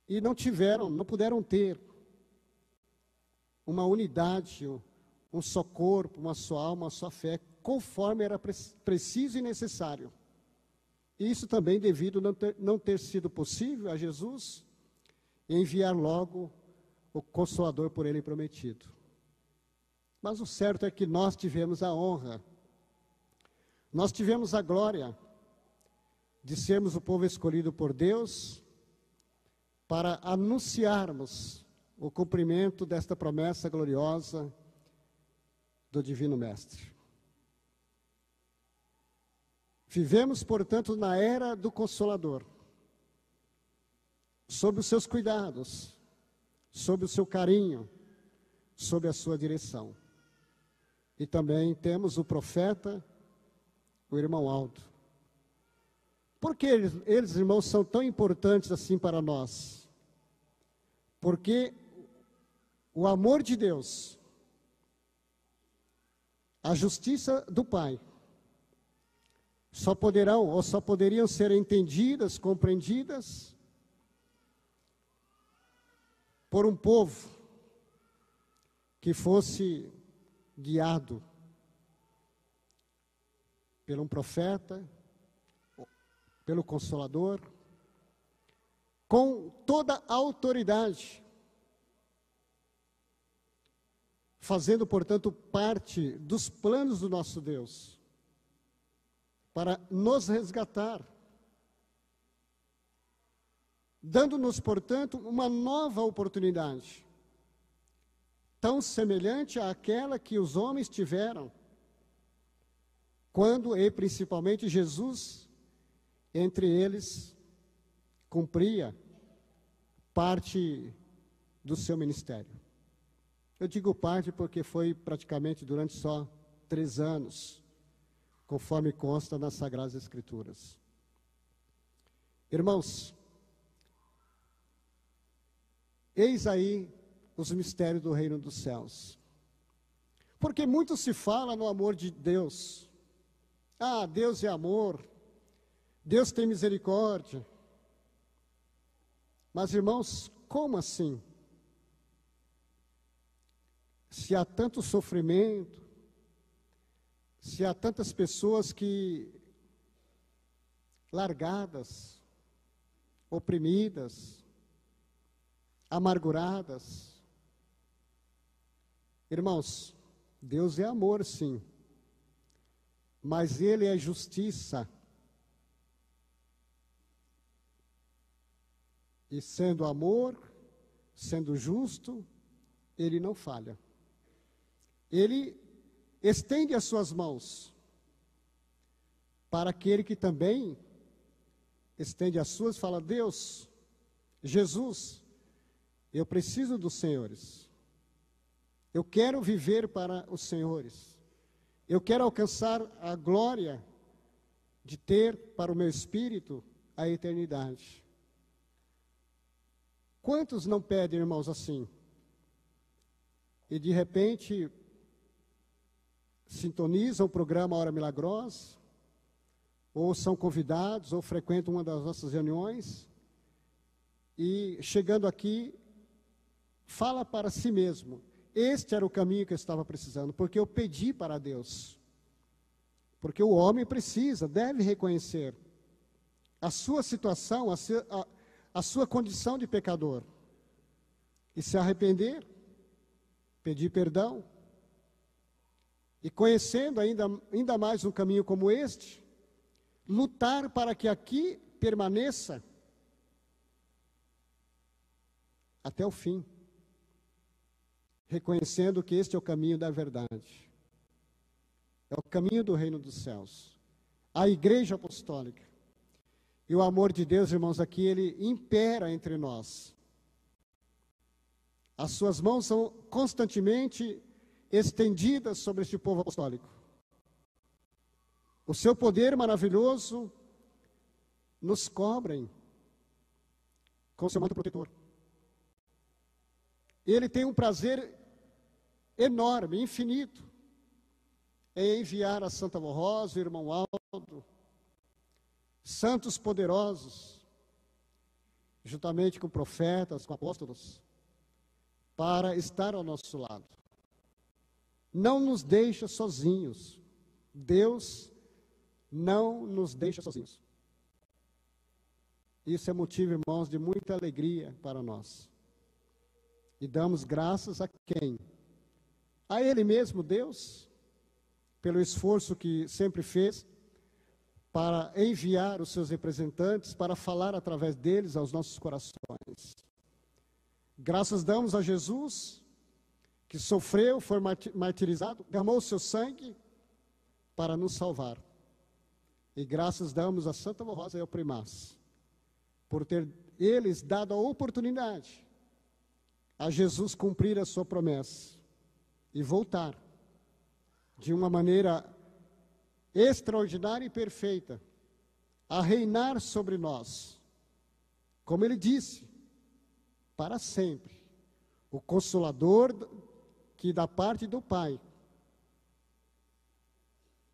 [SPEAKER 1] e não puderam ter uma unidade, um só corpo, uma só alma, uma só fé, conforme era preciso e necessário. E isso também devido não ter sido possível a Jesus enviar logo o Consolador por ele prometido. Mas o certo é que nós tivemos a honra, nós tivemos a glória de sermos o povo escolhido por Deus para anunciarmos o cumprimento desta promessa gloriosa do Divino Mestre. Vivemos, portanto, na era do Consolador, sob os seus cuidados, sob o seu carinho, sob a sua direção. E também temos o profeta, o irmão Aldo. Por que eles, irmãos, são tão importantes assim para nós? Porque o amor de Deus, a justiça do Pai, só poderiam ser entendidas, compreendidas por um povo que fosse guiado por um profeta, pelo Consolador, com toda a autoridade, fazendo, portanto, parte dos planos do nosso Deus, para nos resgatar, dando-nos, portanto, uma nova oportunidade, tão semelhante àquela que os homens tiveram, quando, e principalmente, Jesus, entre eles, cumpria parte do seu ministério. Eu digo parte porque foi praticamente durante só 3 anos, conforme consta nas Sagradas Escrituras. Irmãos, eis aí os mistérios do reino dos céus. Porque muito se fala no amor de Deus. Ah, Deus é amor, Deus tem misericórdia. Mas, irmãos, como assim? Se há tanto sofrimento, se há tantas pessoas que largadas, oprimidas, amarguradas. Irmãos, Deus é amor, sim, mas Ele é justiça. E sendo amor, sendo justo, Ele não falha. Ele estende as suas mãos para aquele que também estende as suas e fala: Deus, Jesus, eu preciso dos senhores. Eu quero viver para os senhores. Eu quero alcançar a glória de ter para o meu espírito a eternidade. Quantos não pedem, irmãos, assim? E de repente sintonizam o programa Hora Milagrosa, ou são convidados, ou frequentam uma das nossas reuniões, e chegando aqui, fala para si mesmo: este era o caminho que eu estava precisando, porque eu pedi para Deus. Porque o homem precisa, deve reconhecer a sua situação, a sua condição de pecador, e se arrepender, pedir perdão, e conhecendo ainda mais um caminho como este, lutar para que aqui permaneça até o fim, reconhecendo que este é o caminho da verdade, é o caminho do reino dos céus, a igreja apostólica. E o amor de Deus, irmãos, aqui ele impera entre nós. As suas mãos são constantemente estendidas sobre este povo apostólico. O seu poder maravilhoso nos cobre com o seu manto protetor. Ele tem um prazer enorme, infinito, em enviar a Santa Vó Rosa, o irmão Aldo, santos poderosos, juntamente com profetas, com apóstolos, para estar ao nosso lado. Não nos deixa sozinhos. Deus não nos deixa sozinhos. Isso é motivo, irmãos, de muita alegria para nós. E damos graças a quem? A Ele mesmo, Deus, pelo esforço que sempre fez para enviar os seus representantes, para falar através deles aos nossos corações. Graças damos a Jesus, que sofreu, foi martirizado, derramou o seu sangue para nos salvar. E graças damos a Santa Vó Rosa e ao Primaz, por ter eles dado a oportunidade a Jesus cumprir a sua promessa e voltar de uma maneira extraordinária e perfeita a reinar sobre nós, como ele disse, para sempre. O Consolador que da parte do Pai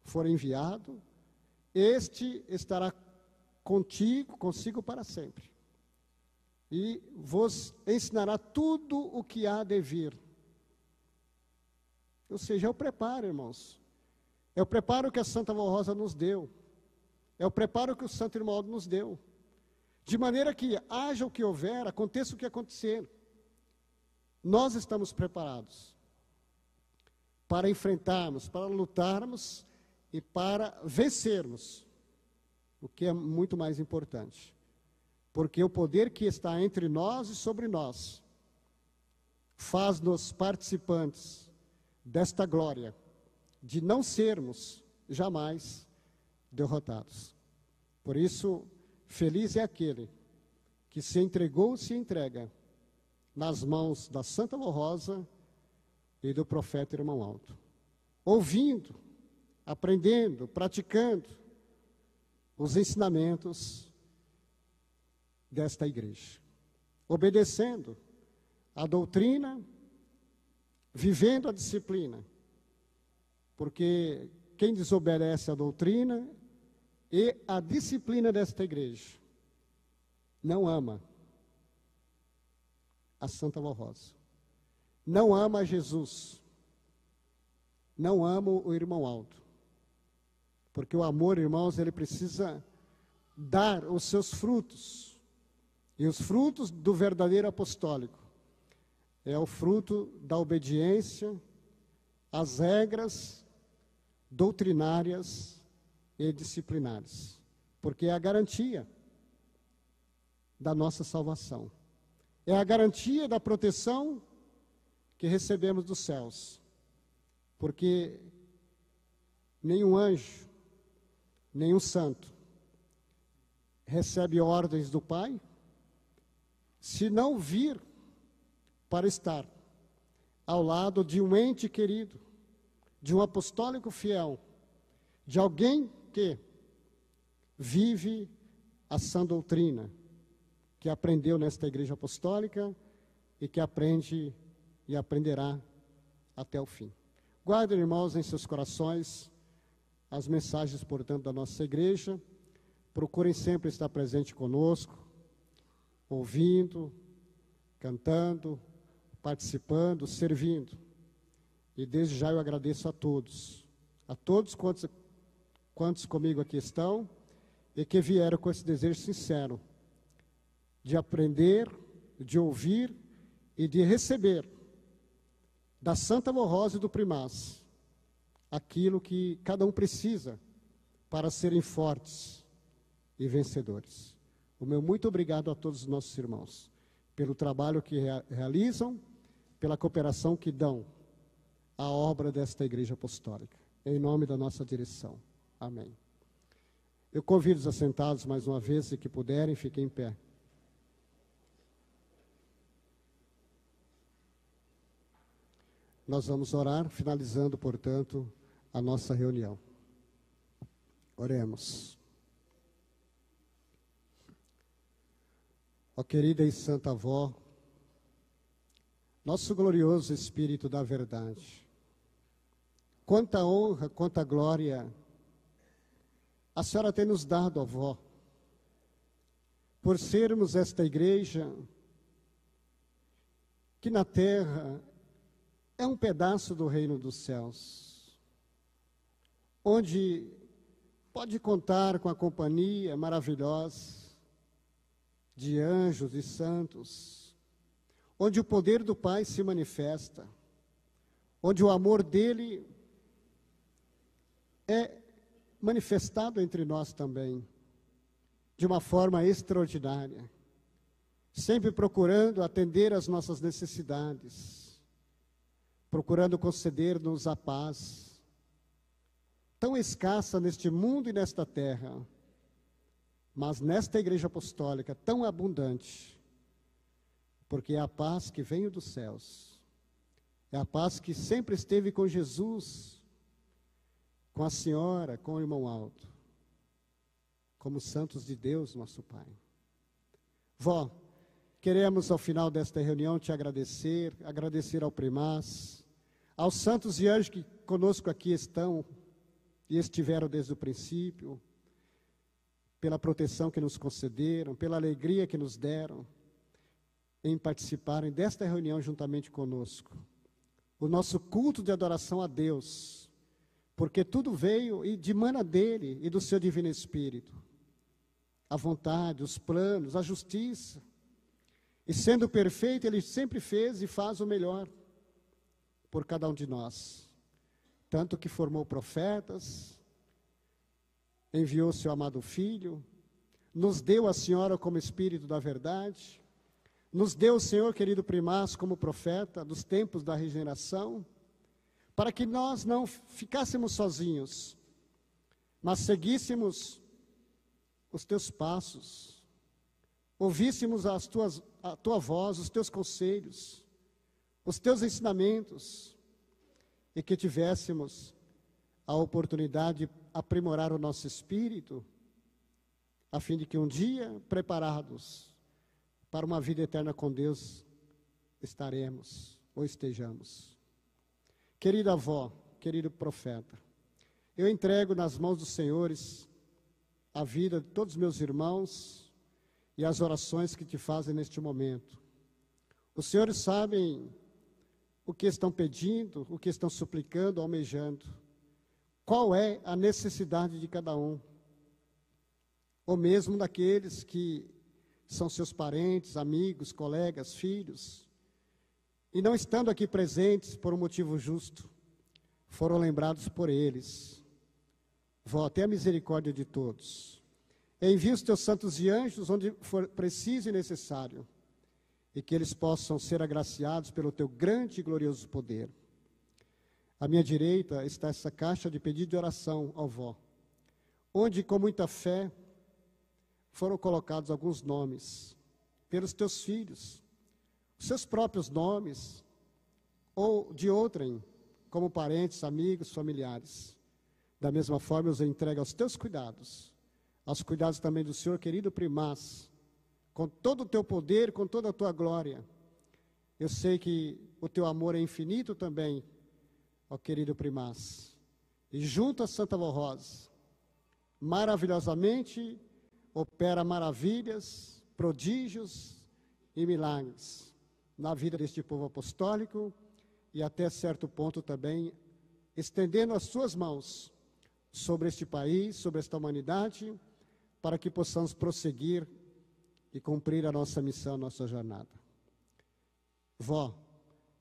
[SPEAKER 1] for enviado, este estará consigo para sempre, e vos ensinará tudo o que há de vir. Ou seja, é o preparo, irmãos. É o preparo que a Santa Vó Rosa nos deu. É o preparo que o Santo Irmão Aldo nos deu. De maneira que, haja o que houver, aconteça o que acontecer, nós estamos preparados para enfrentarmos, para lutarmos e para vencermos, o que é muito mais importante. Porque o poder que está entre nós e sobre nós faz-nos participantes desta glória, de não sermos jamais derrotados. Por isso, feliz é aquele que se entregou, se entrega nas mãos da Santa Rosa e do profeta Irmão Aldo, ouvindo, aprendendo, praticando os ensinamentos desta igreja, obedecendo a doutrina, vivendo a disciplina, porque quem desobedece a doutrina e a disciplina desta igreja não ama a Santa Rosa, não ama Jesus, não ama o Irmão Aldo, porque o amor, irmãos, ele precisa dar os seus frutos, e os frutos do verdadeiro apostólico é o fruto da obediência às regras doutrinárias e disciplinares, porque é a garantia da nossa salvação, é a garantia da proteção que recebemos dos céus, porque nenhum anjo, nenhum santo recebe ordens do Pai se não vir para estar ao lado de um ente querido, de um apostólico fiel, de alguém que vive a sã doutrina, que aprendeu nesta igreja apostólica e que aprende e aprenderá até o fim. Guardem, irmãos, em seus corações as mensagens, portanto, da nossa igreja. Procurem sempre estar presente conosco, ouvindo, cantando, participando, servindo. E desde já eu agradeço a todos quantos comigo aqui estão e que vieram com esse desejo sincero de aprender, de ouvir e de receber da Santa Rosa e do Primaz aquilo que cada um precisa para serem fortes e vencedores. O meu muito obrigado a todos os nossos irmãos pelo trabalho que realizam, pela cooperação que dão à obra desta igreja apostólica. Em nome da nossa direção. Amém. Eu convido os assentados mais uma vez, se que puderem, fiquem em pé. Nós vamos orar, finalizando, portanto, a nossa reunião. Oremos. Ó querida e santa avó, nosso glorioso Espírito da verdade, quanta honra, quanta glória a senhora tem nos dado, avó, por sermos esta igreja que na terra é um pedaço do reino dos céus, onde pode contar com a companhia maravilhosa de anjos e santos, onde o poder do Pai se manifesta, onde o amor dele é manifestado entre nós também, de uma forma extraordinária, sempre procurando atender às nossas necessidades, procurando conceder-nos a paz, tão escassa neste mundo e nesta terra, mas nesta igreja apostólica tão abundante, porque é a paz que vem dos céus, é a paz que sempre esteve com Jesus, com a senhora, com o irmão Aldo, como santos de Deus, nosso Pai. Vó, queremos ao final desta reunião te agradecer ao Primaz, aos santos e anjos que conosco aqui estão e estiveram desde o princípio, pela proteção que nos concederam, pela alegria que nos deram em participarem desta reunião juntamente conosco. O nosso culto de adoração a Deus, porque tudo veio e dimana dele e do seu Divino Espírito. A vontade, os planos, a justiça. E sendo perfeito, ele sempre fez e faz o melhor por cada um de nós. tanto que formou profetas, enviou seu amado Filho, nos deu a Senhora como Espírito da verdade, nos deu o Senhor, querido primaz, como profeta dos tempos da regeneração, para que nós não ficássemos sozinhos, mas seguíssemos os teus passos, ouvíssemos a tua voz, os teus conselhos, os teus ensinamentos, e que tivéssemos a oportunidade de aprimorar o nosso espírito, a fim de que um dia, preparados para uma vida eterna com Deus, estaremos ou estejamos. Querida avó, querido profeta, eu entrego nas mãos dos senhores a vida de todos os meus irmãos e as orações que te fazem neste momento. Os senhores sabem o que estão pedindo, o que estão suplicando, almejando. Qual é a necessidade de cada um? Ou mesmo daqueles que são seus parentes, amigos, colegas, filhos, e não estando aqui presentes por um motivo justo, foram lembrados por eles. Vó, tenha misericórdia de todos. Envia os teus santos e anjos onde for preciso e necessário, e que eles possam ser agraciados pelo teu grande e glorioso poder. À minha direita está essa caixa de pedido de oração, ó vó, onde com muita fé foram colocados alguns nomes pelos teus filhos, os seus próprios nomes, ou de outrem, como parentes, amigos, familiares. Da mesma forma, eu os entrego aos teus cuidados, aos cuidados também do Senhor querido primaz, com todo o teu poder, com toda a tua glória. Eu sei que o teu amor é infinito também, ó querido primaz. E junto a Santa Vó Rosa, maravilhosamente opera maravilhas, prodígios e milagres na vida deste povo apostólico e até certo ponto também estendendo as suas mãos sobre este país, sobre esta humanidade, para que possamos prosseguir e cumprir a nossa missão, a nossa jornada. Vó,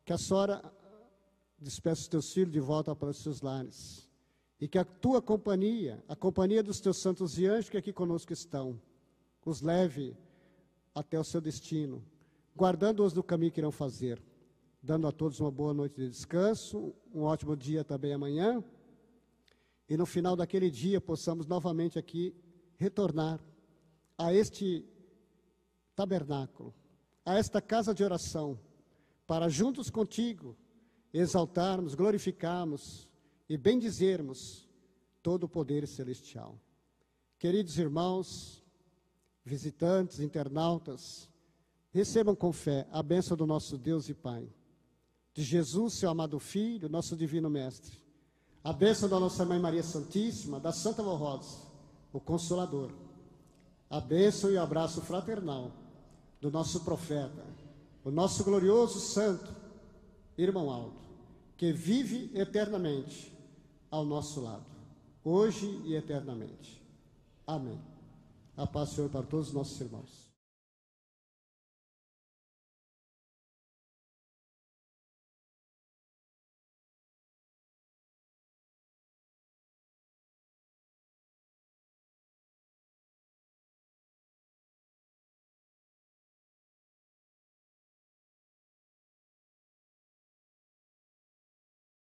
[SPEAKER 1] que a senhora despeça os teus filhos de volta para os seus lares, e que a tua companhia, a companhia dos teus santos e anjos que aqui conosco estão, os leve até o seu destino, guardando-os do caminho que irão fazer, dando a todos uma boa noite de descanso, um ótimo dia também amanhã, e no final daquele dia possamos novamente aqui retornar a este tabernáculo, a esta casa de oração, para juntos contigo exaltarmos, glorificarmos e bendizermos todo o poder celestial. Queridos irmãos, visitantes, internautas, recebam com fé a bênção do nosso Deus e Pai, de Jesus, seu amado Filho, nosso divino Mestre, a bênção da nossa Mãe Maria Santíssima, da Santa Vó Rosa, o Consolador, a bênção e o abraço fraternal do nosso profeta, o nosso glorioso santo irmão Aldo, que vive eternamente ao nosso lado, hoje e eternamente. Amém. A paz do Senhor para todos os nossos irmãos.